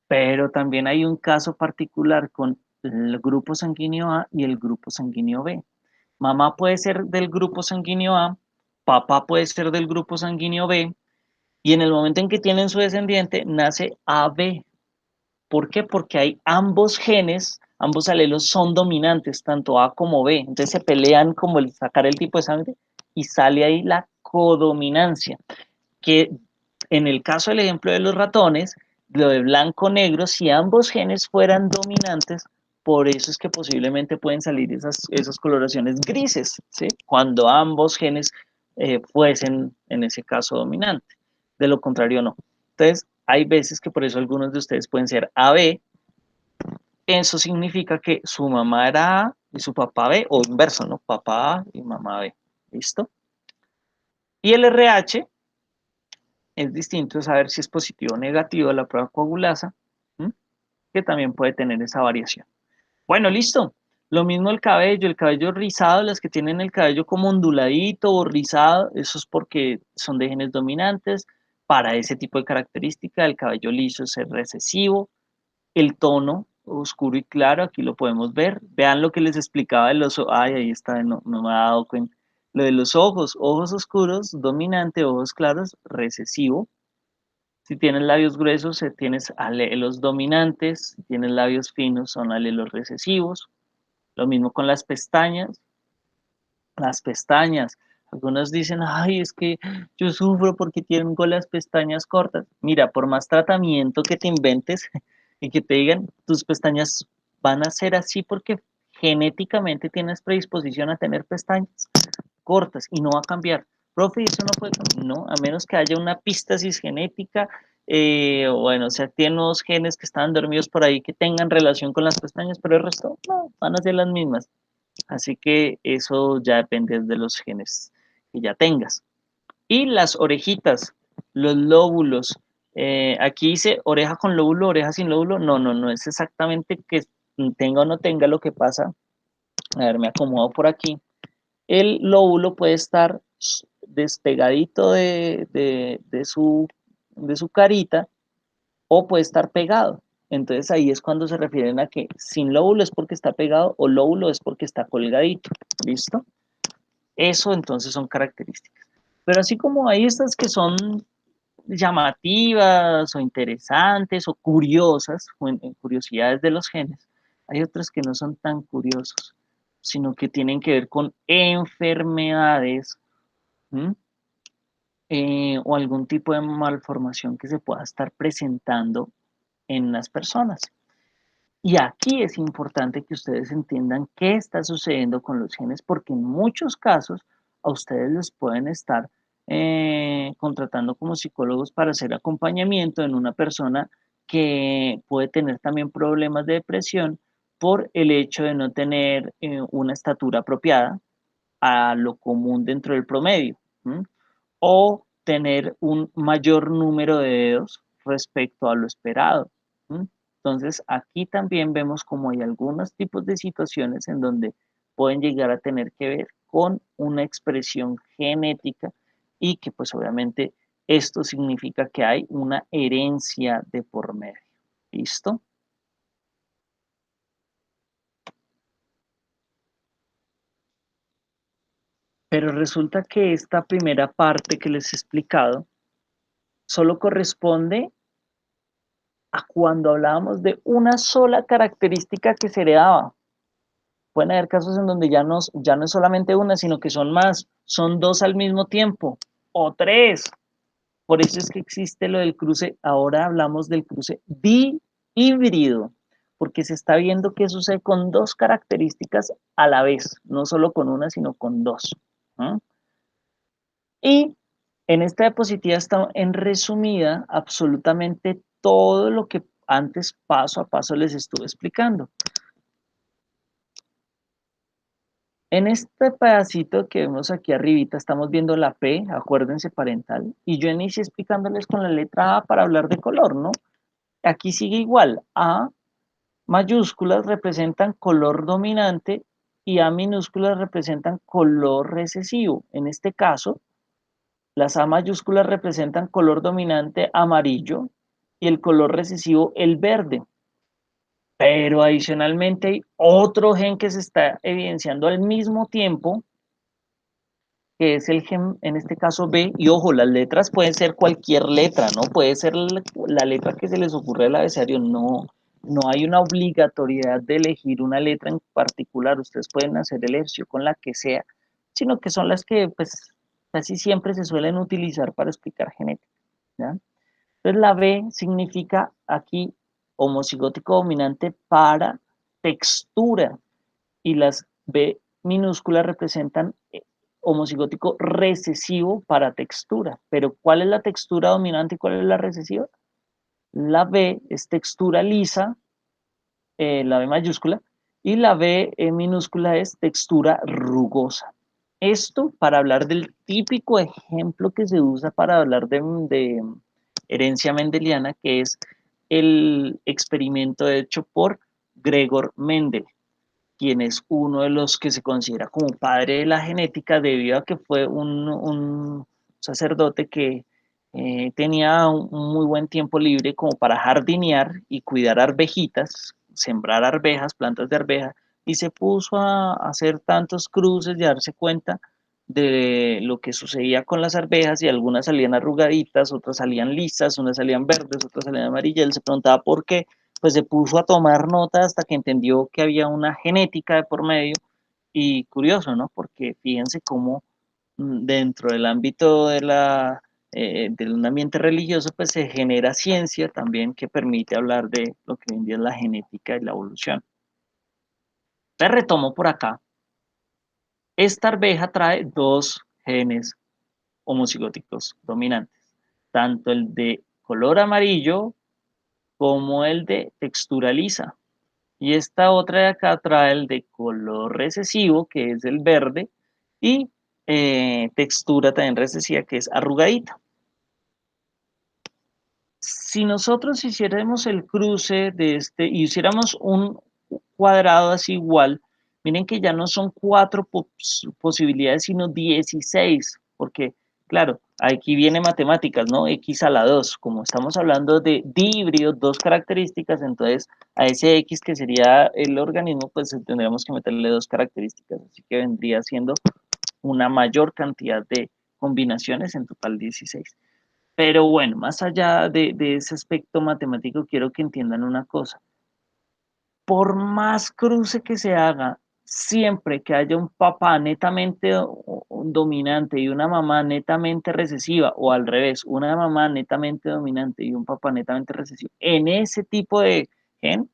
Pero también hay un caso particular con el grupo sanguíneo A y el grupo sanguíneo B. Mamá puede ser del grupo sanguíneo A, papá puede ser del grupo sanguíneo B, y en el momento en que tienen su descendiente, nace AB. ¿Por qué? Porque hay ambos genes, ambos alelos son dominantes, tanto A como B. Entonces se pelean como el sacar el tipo de sangre y sale ahí la codominancia, que en el caso del ejemplo de los ratones, lo de blanco-negro, si ambos genes fueran dominantes, por eso es que posiblemente pueden salir esas coloraciones grises, ¿sí? Cuando ambos genes fuesen, en ese caso, dominantes. De lo contrario, no. Entonces, hay veces que por eso algunos de ustedes pueden ser AB. Eso significa que su mamá era A y su papá B, o inverso, ¿no? Papá A y mamá B. ¿Listo? Y el RH es distinto saber si es positivo o negativo la prueba coagulasa, ¿m? Que también puede tener esa variación. Bueno, listo. Lo mismo el cabello rizado, las que tienen el cabello como onduladito o rizado, eso es porque son de genes dominantes. Para ese tipo de característica, el cabello liso es el recesivo. El tono oscuro y claro, aquí lo podemos ver. Vean lo que les explicaba de los ojos. Ay, ahí está, no me ha dado cuenta. Lo de los ojos, ojos oscuros, dominante, ojos claros, recesivo. Si tienes labios gruesos, tienes alelos dominantes. Si tienes labios finos, son alelos recesivos. Lo mismo con las pestañas. Las pestañas. Algunos dicen, ay, es que yo sufro porque tengo las pestañas cortas. Mira, por más tratamiento que te inventes y que te digan, tus pestañas van a ser así porque genéticamente tienes predisposición a tener pestañas cortas y no va a cambiar. Profe, eso no puede cambiar. No, a menos que haya una epístasis genética, bueno, o sea, tiene unos genes que están dormidos por ahí que tengan relación con las pestañas, pero el resto no, van a ser las mismas. Así que eso ya depende de los genes que ya tengas. Y las orejitas, los lóbulos. Aquí dice oreja con lóbulo, oreja sin lóbulo. No es exactamente que tenga o no tenga lo que pasa. A ver, me acomodo por aquí. El lóbulo puede estar despegadito de su carita o puede estar pegado. Entonces ahí es cuando se refieren a que sin lóbulo es porque está pegado o lóbulo es porque está colgadito. ¿Listo? Eso entonces son características. Pero así como hay estas que son llamativas o interesantes o curiosas, o en curiosidades de los genes, hay otras que no son tan curiosos, sino que tienen que ver con enfermedades, o algún tipo de malformación que se pueda estar presentando en las personas. Y aquí es importante que ustedes entiendan qué está sucediendo con los genes, porque en muchos casos a ustedes les pueden estar contratando como psicólogos para hacer acompañamiento en una persona que puede tener también problemas de depresión por el hecho de no tener una estatura apropiada a lo común dentro del promedio, ¿m? O tener un mayor número de dedos respecto a lo esperado. ¿M? Entonces, aquí también vemos como hay algunos tipos de situaciones en donde pueden llegar a tener que ver con una expresión genética y que pues obviamente esto significa que hay una herencia de por medio. ¿Listo? Pero resulta que esta primera parte que les he explicado solo corresponde a cuando hablábamos de una sola característica que se heredaba. Pueden haber casos en donde ya no es solamente una, sino que son más, son dos al mismo tiempo o tres. Por eso es que existe lo del cruce, ahora hablamos del cruce bihíbrido, porque se está viendo qué sucede con dos características a la vez, no solo con una, sino con dos. ¿Mm? Y en esta diapositiva está en resumida absolutamente todo lo que antes paso a paso les estuve explicando. En este pedacito que vemos aquí arribita estamos viendo la P, acuérdense parental, y yo inicié explicándoles con la letra A para hablar de color, ¿no? Aquí sigue igual, A mayúsculas representan color dominante y A minúsculas representan color recesivo. En este caso, las A mayúsculas representan color dominante amarillo y el color recesivo el verde. Pero adicionalmente hay otro gen que se está evidenciando al mismo tiempo, que es el gen, en este caso B, y ojo, las letras pueden ser cualquier letra, ¿no? Puede ser la letra que se les ocurre al abecedario, no. no hay una obligatoriedad de elegir una letra en particular, ustedes pueden hacer el ejercicio con la que sea, sino que son las que pues casi siempre se suelen utilizar para explicar genética, ¿ya? Entonces la B significa aquí homocigótico dominante para textura y las B minúsculas representan homocigótico recesivo para textura. Pero ¿cuál es la textura dominante y cuál es la recesiva? La B es textura lisa, la B mayúscula, y la B minúscula es textura rugosa. Esto para hablar del típico ejemplo que se usa para hablar de herencia mendeliana, que es el experimento hecho por Gregor Mendel, quien es uno de los que se considera como padre de la genética debido a que fue un sacerdote que tenía un muy buen tiempo libre como para jardinear y cuidar arvejitas, sembrar arvejas, plantas de arveja, y se puso a hacer tantos cruces y a darse cuenta de lo que sucedía con las arvejas y algunas salían arrugaditas, otras salían lisas, unas salían verdes, otras salían amarillas. Él se preguntaba por qué, pues se puso a tomar nota hasta que entendió que había una genética de por medio y curioso, ¿no? Porque fíjense cómo dentro del ámbito de un ambiente religioso, pues se genera ciencia también que permite hablar de lo que hoy en día es la genética y la evolución. Entonces retomo por acá. Esta arveja trae dos genes homocigóticos dominantes, tanto el de color amarillo como el de textura lisa. Y esta otra de acá trae el de color recesivo, que es el verde, y textura también recesiva, que es arrugadita. Si nosotros hiciéramos el cruce de este y hiciéramos un cuadrado así igual, miren que ya no son cuatro posibilidades, sino 16, porque claro, aquí viene matemáticas, ¿no? X a la 2, como estamos hablando de dihíbridos, dos características, entonces a ese X que sería el organismo, pues tendríamos que meterle dos características, así que vendría siendo una mayor cantidad de combinaciones, en total 16. Pero bueno, más allá de ese aspecto matemático, quiero que entiendan una cosa. Por más cruce que se haga, siempre que haya un papá netamente dominante y una mamá netamente recesiva, o al revés, una mamá netamente dominante y un papá netamente recesivo, en ese tipo de gen,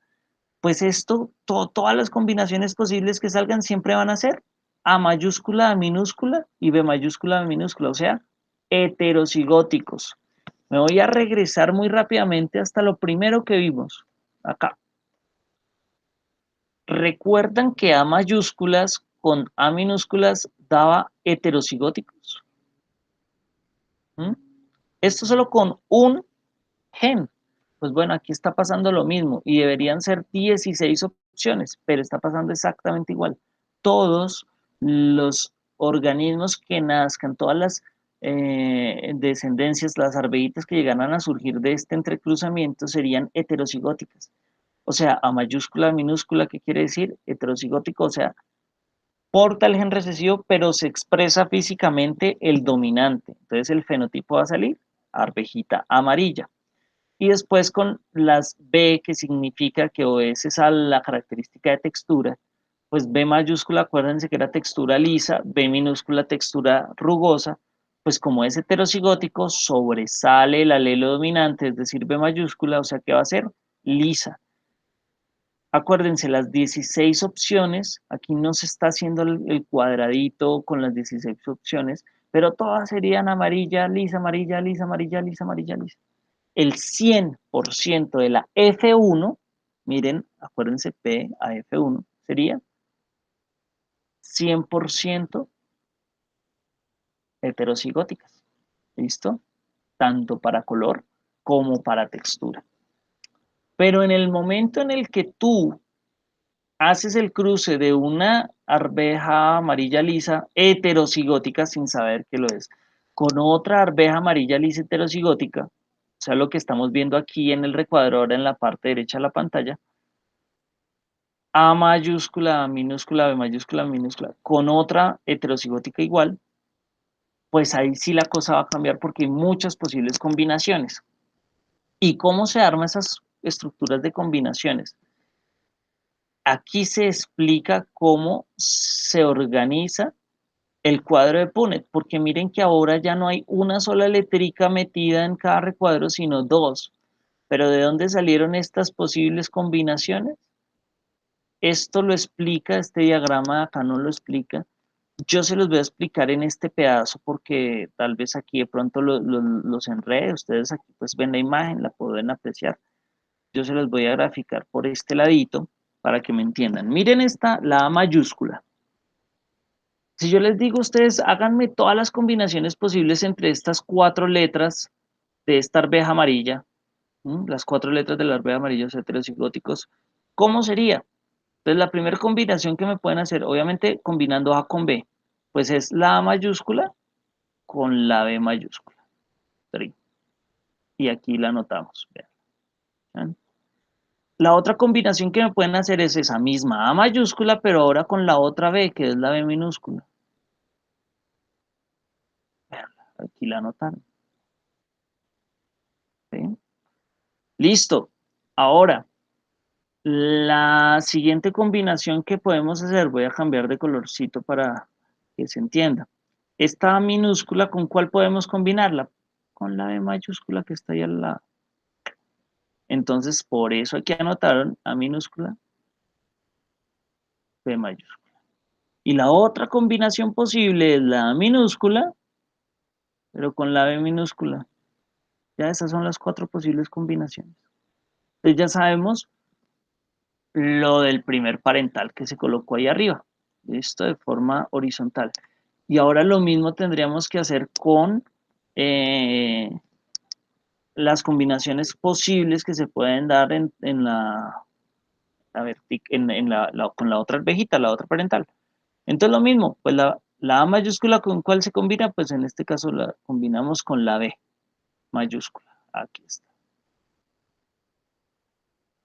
pues esto, todas las combinaciones posibles que salgan siempre van a ser A mayúscula, A minúscula y B mayúscula, B minúscula, o sea, heterocigóticos. Me voy a regresar muy rápidamente hasta lo primero que vimos acá. ¿Recuerdan que A mayúsculas con A minúsculas daba heterocigóticos? ¿Mm? Esto solo con un gen. Pues bueno, aquí está pasando lo mismo y deberían ser 16 opciones, pero está pasando exactamente igual. Todos los organismos que nazcan, todas las descendencias, las arveitas que llegaran a surgir de este entrecruzamiento serían heterocigóticas. O sea, A mayúscula, minúscula, ¿qué quiere decir? Heterocigótico, o sea, porta el gen recesivo, pero se expresa físicamente el dominante. Entonces el fenotipo va a salir arvejita amarilla. Y después con las B, que significa que obedeces a la característica de textura, pues B mayúscula, acuérdense que era textura lisa, B minúscula, textura rugosa, pues como es heterocigótico, sobresale el alelo dominante, es decir, B mayúscula, o sea que va a ser lisa. Acuérdense, las 16 opciones, aquí no se está haciendo el cuadradito con las 16 opciones, pero todas serían amarilla, lisa, amarilla, lisa, amarilla, lisa, amarilla, lisa. El 100% de la F1, miren, acuérdense P a F1, sería 100% heterocigóticas. ¿Listo? Tanto para color como para textura. Pero en el momento en el que tú haces el cruce de una arveja amarilla lisa heterocigótica sin saber que lo es, con otra arveja amarilla lisa heterocigótica, o sea, lo que estamos viendo aquí en el recuadro ahora en la parte derecha de la pantalla, A mayúscula, A minúscula, B mayúscula, B minúscula, con otra heterocigótica igual, pues ahí sí la cosa va a cambiar porque hay muchas posibles combinaciones. ¿Y cómo se arman esas estructuras de combinaciones. Aquí se explica cómo se organiza el cuadro de Punnett, porque miren que ahora ya no hay una sola letrica metida en cada recuadro, sino dos. Pero ¿de dónde salieron estas posibles combinaciones? Esto lo explica, este diagrama de acá no lo explica. Yo se los voy a explicar en este pedazo porque tal vez aquí de pronto los enrede. Ustedes aquí pues ven la imagen, la pueden apreciar. Yo se los voy a graficar por este ladito para que me entiendan. Miren esta, la A mayúscula. Si yo les digo a ustedes, háganme todas las combinaciones posibles entre estas cuatro letras de esta arveja amarilla, las cuatro letras de la arveja amarilla, los heterocigóticos, ¿cómo sería? Entonces, la primera combinación que me pueden hacer, obviamente combinando A con B, pues es la A mayúscula con la B mayúscula. Y aquí la anotamos. Vean. La otra combinación que me pueden hacer es esa misma A mayúscula, pero ahora con la otra B, que es la B minúscula. Vean, aquí la anotaron. ¿Sí? Listo. Ahora, la siguiente combinación que podemos hacer, voy a cambiar de colorcito para que se entienda. Esta A minúscula, ¿con cuál podemos combinarla? Con la B mayúscula que está ahí al lado. Entonces, por eso aquí anotaron A minúscula, B mayúscula. Y la otra combinación posible es la A minúscula, pero con la B minúscula. Ya esas son las cuatro posibles combinaciones. Entonces ya sabemos lo del primer parental que se colocó ahí arriba. Esto de forma horizontal. Y ahora lo mismo tendríamos que hacer con las combinaciones posibles que se pueden dar en con la otra arvejita, la otra parental. Entonces lo mismo, pues la A mayúscula con cuál se combina, pues en este caso la combinamos con la B mayúscula. Aquí está.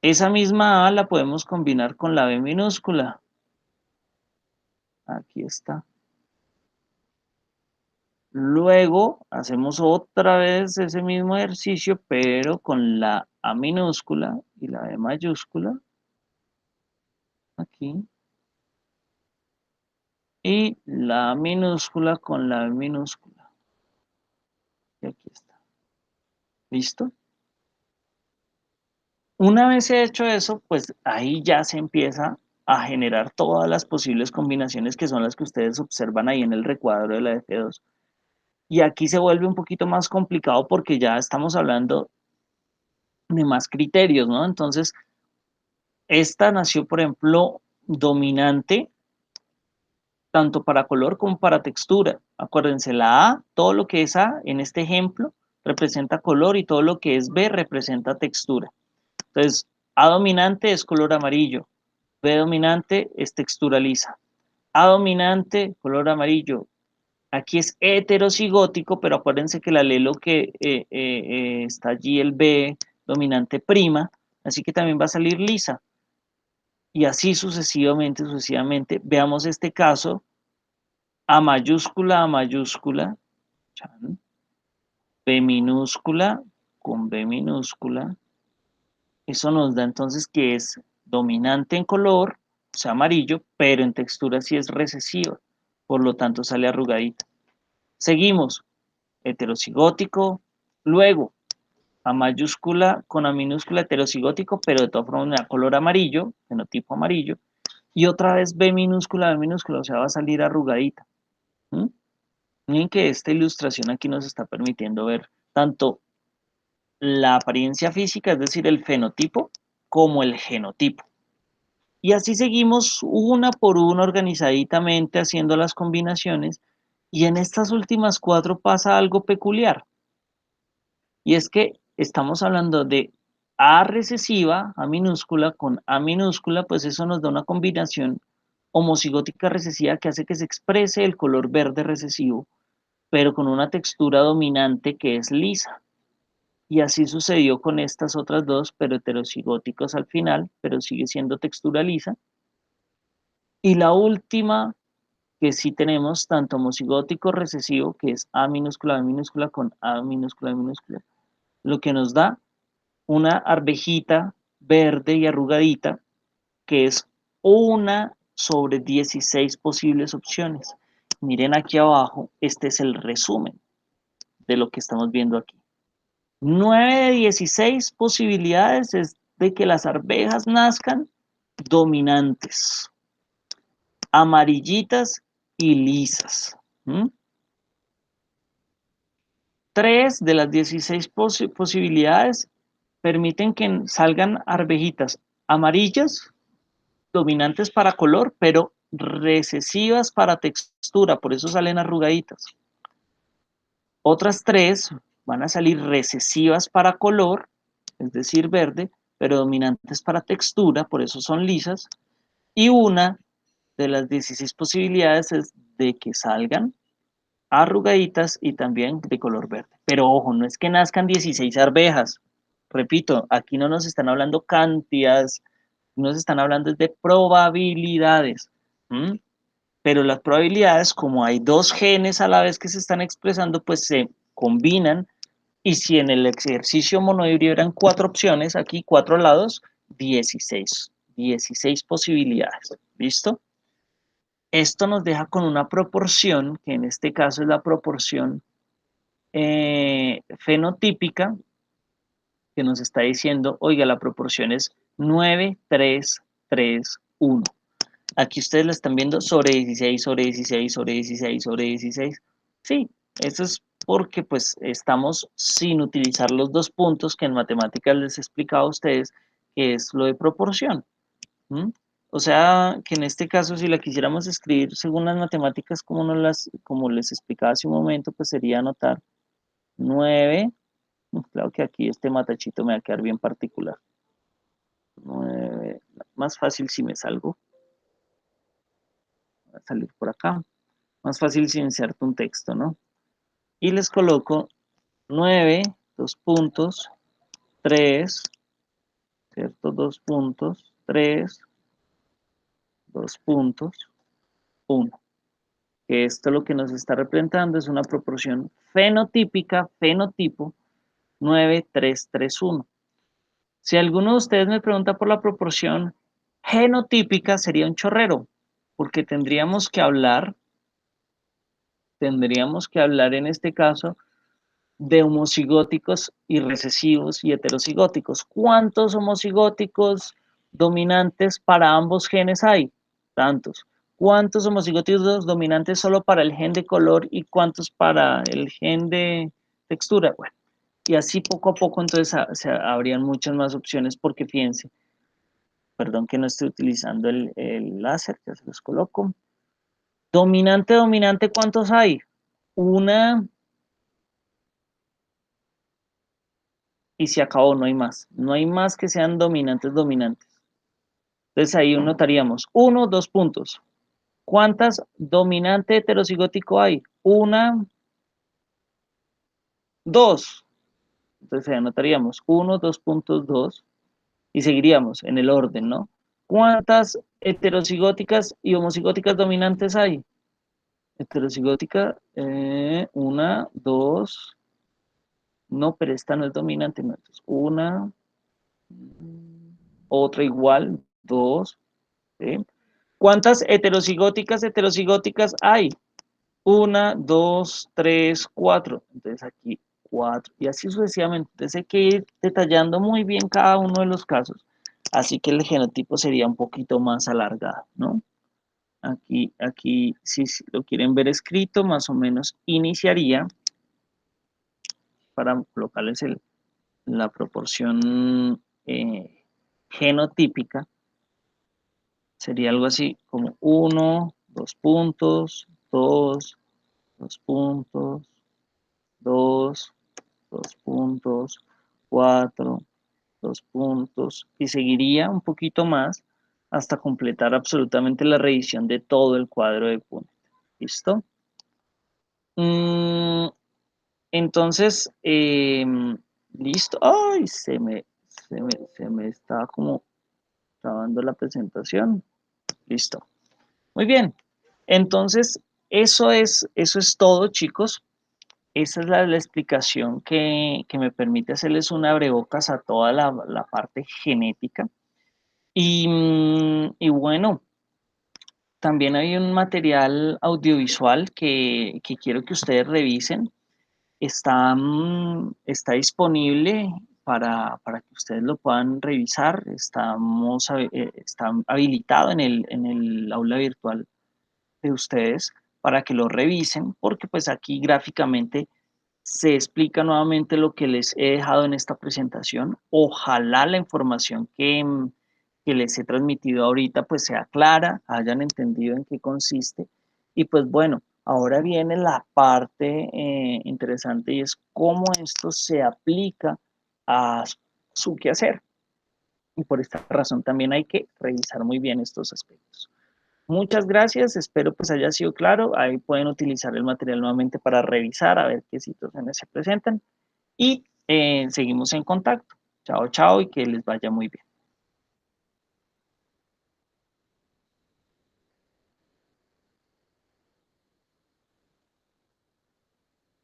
Esa misma A la podemos combinar con la B minúscula. Aquí está. Luego hacemos otra vez ese mismo ejercicio, pero con la A minúscula y la B mayúscula. Aquí. Y la A minúscula con la B minúscula. Y aquí está. ¿Listo? Una vez hecho eso, pues ahí ya se empieza a generar todas las posibles combinaciones que son las que ustedes observan ahí en el recuadro de la F2. Y aquí se vuelve un poquito más complicado porque ya estamos hablando de más criterios, ¿no? Entonces, esta nació, por ejemplo, dominante tanto para color como para textura. Acuérdense, la A, todo lo que es A en este ejemplo representa color y todo lo que es B representa textura. Entonces, A dominante es color amarillo, B dominante es textura lisa. A dominante, color amarillo. Aquí es heterocigótico, pero acuérdense que el alelo que está allí, el B dominante prima, así que también va a salir lisa. Y así sucesivamente, sucesivamente. Veamos este caso, A mayúscula, chan, B minúscula con B minúscula. Eso nos da entonces que es dominante en color, o sea, amarillo, pero en textura sí es recesiva, por lo tanto sale arrugadita. Seguimos, heterocigótico, luego A mayúscula con A minúscula heterocigótico, pero de todas formas me da color amarillo, fenotipo amarillo, y otra vez B minúscula, o sea, va a salir arrugadita. ¿Mm? Miren que esta ilustración aquí nos está permitiendo ver tanto la apariencia física, es decir, el fenotipo, como el genotipo. Y así seguimos una por una organizaditamente haciendo las combinaciones, y en estas últimas cuatro pasa algo peculiar. Y es que estamos hablando de A recesiva, A minúscula, con A minúscula, pues eso nos da una combinación homocigótica recesiva que hace que se exprese el color verde recesivo, pero con una textura dominante que es lisa. Y así sucedió con estas otras dos, pero heterocigóticos al final, pero sigue siendo textura lisa. Y la última, que sí tenemos tanto homocigótico recesivo, que es A minúscula, B minúscula, con A minúscula, B minúscula, lo que nos da una arvejita verde y arrugadita, que es una sobre 16 posibles opciones. Miren aquí abajo, este es el resumen de lo que estamos viendo aquí. 9 de 16 posibilidades es de que las arvejas nazcan dominantes, amarillitas y lisas. ¿Mm? 3 de las 16 posibilidades permiten que salgan arvejitas amarillas, dominantes para color, pero recesivas para textura, por eso salen arrugaditas. Otras 3 van a salir recesivas para color, es decir, verde, pero dominantes para textura, por eso son lisas. Y una de las 16 posibilidades es de que salgan arrugaditas y también de color verde. Pero ojo, no es que nazcan 16 arvejas. Repito, aquí no nos están hablando cantidades, nos están hablando de probabilidades. ¿Mm? Pero las probabilidades, como hay dos genes a la vez que se están expresando, pues se combinan. Y si en el ejercicio monohíbrido eran 4 opciones, aquí 4 lados, 16 posibilidades. ¿Listo? Esto nos deja con una proporción, que en este caso es la proporción fenotípica, que nos está diciendo, oiga, la proporción es 9, 3, 3, 1. Aquí ustedes la están viendo sobre 16, sobre 16, sobre 16, sobre 16. Sí, eso es porque pues estamos sin utilizar los dos puntos que en matemáticas les he explicado a ustedes, que es lo de proporción. ¿Mm? O sea, que en este caso, si la quisiéramos escribir según las matemáticas, como les explicaba hace un momento, pues sería anotar 9. Claro que aquí este matachito me va a quedar bien particular. 9, más fácil si me salgo. Voy a salir por acá. Más fácil si inserto un texto, ¿no? Y les coloco 9, 2 puntos, 3, ¿cierto? 2 puntos, 3, 2 puntos, 1. Que esto lo que nos está representando es una proporción fenotípica, fenotipo 9, 3, 3, 1. Si alguno de ustedes me pregunta por la proporción genotípica, sería un chorrero, porque tendríamos que hablar en este caso de homocigóticos y recesivos y heterocigóticos. ¿Cuántos homocigóticos dominantes para ambos genes hay? Tantos. ¿Cuántos homocigóticos dominantes solo para el gen de color y cuántos para el gen de textura? Bueno, y así poco a poco entonces habrían muchas más opciones porque fíjense, perdón que no estoy utilizando el láser, ya se los coloco. Dominante, dominante, ¿cuántos hay? Una, y se acabó, no hay más. No hay más que sean dominantes, dominantes. Entonces ahí notaríamos 1, 2 puntos. ¿Cuántas dominante heterocigótico hay? Una, 2. Entonces ahí anotaríamos 1, 2 puntos, 2. Y seguiríamos en el orden, ¿no? ¿Cuántas heterocigóticas y homocigóticas dominantes hay? Heterocigótica, una, dos. No, pero esta no es dominante. No. Entonces, una, otra igual, dos. ¿Sí? ¿Cuántas heterocigóticas hay? Una, dos, tres, cuatro. Entonces aquí 4. Y así sucesivamente. Entonces hay que ir detallando muy bien cada uno de los casos. Así que el genotipo sería un poquito más alargado, ¿no? Aquí, si lo quieren ver escrito, más o menos iniciaría para colocarles la proporción genotípica. Sería algo así como 1, 2 puntos, 2, 2 puntos, 2, 2 puntos, 4, 2 puntos, y seguiría un poquito más hasta completar absolutamente la revisión de todo el cuadro de Punnett. ¿Listo? Entonces, listo. Ay, se me está como trabando la presentación. Listo. Muy bien. Entonces, eso es todo, chicos. esa es la explicación que me permite hacerles un abrebocas a toda la parte genética. Y bueno, también hay un material audiovisual que quiero que ustedes revisen. Está disponible para que ustedes lo puedan revisar. Está habilitado en el aula virtual de ustedes para que lo revisen, porque pues aquí gráficamente se explica nuevamente lo que les he dejado en esta presentación. Ojalá la información que les he transmitido ahorita pues sea clara, hayan entendido en qué consiste. Y pues bueno, ahora viene la parte interesante y es cómo esto se aplica a su quehacer. Y por esta razón también hay que revisar muy bien estos aspectos. Muchas gracias, espero pues haya sido claro. Ahí pueden utilizar el material nuevamente para revisar, a ver qué situaciones se presentan y seguimos en contacto. Chao, chao y que les vaya muy bien.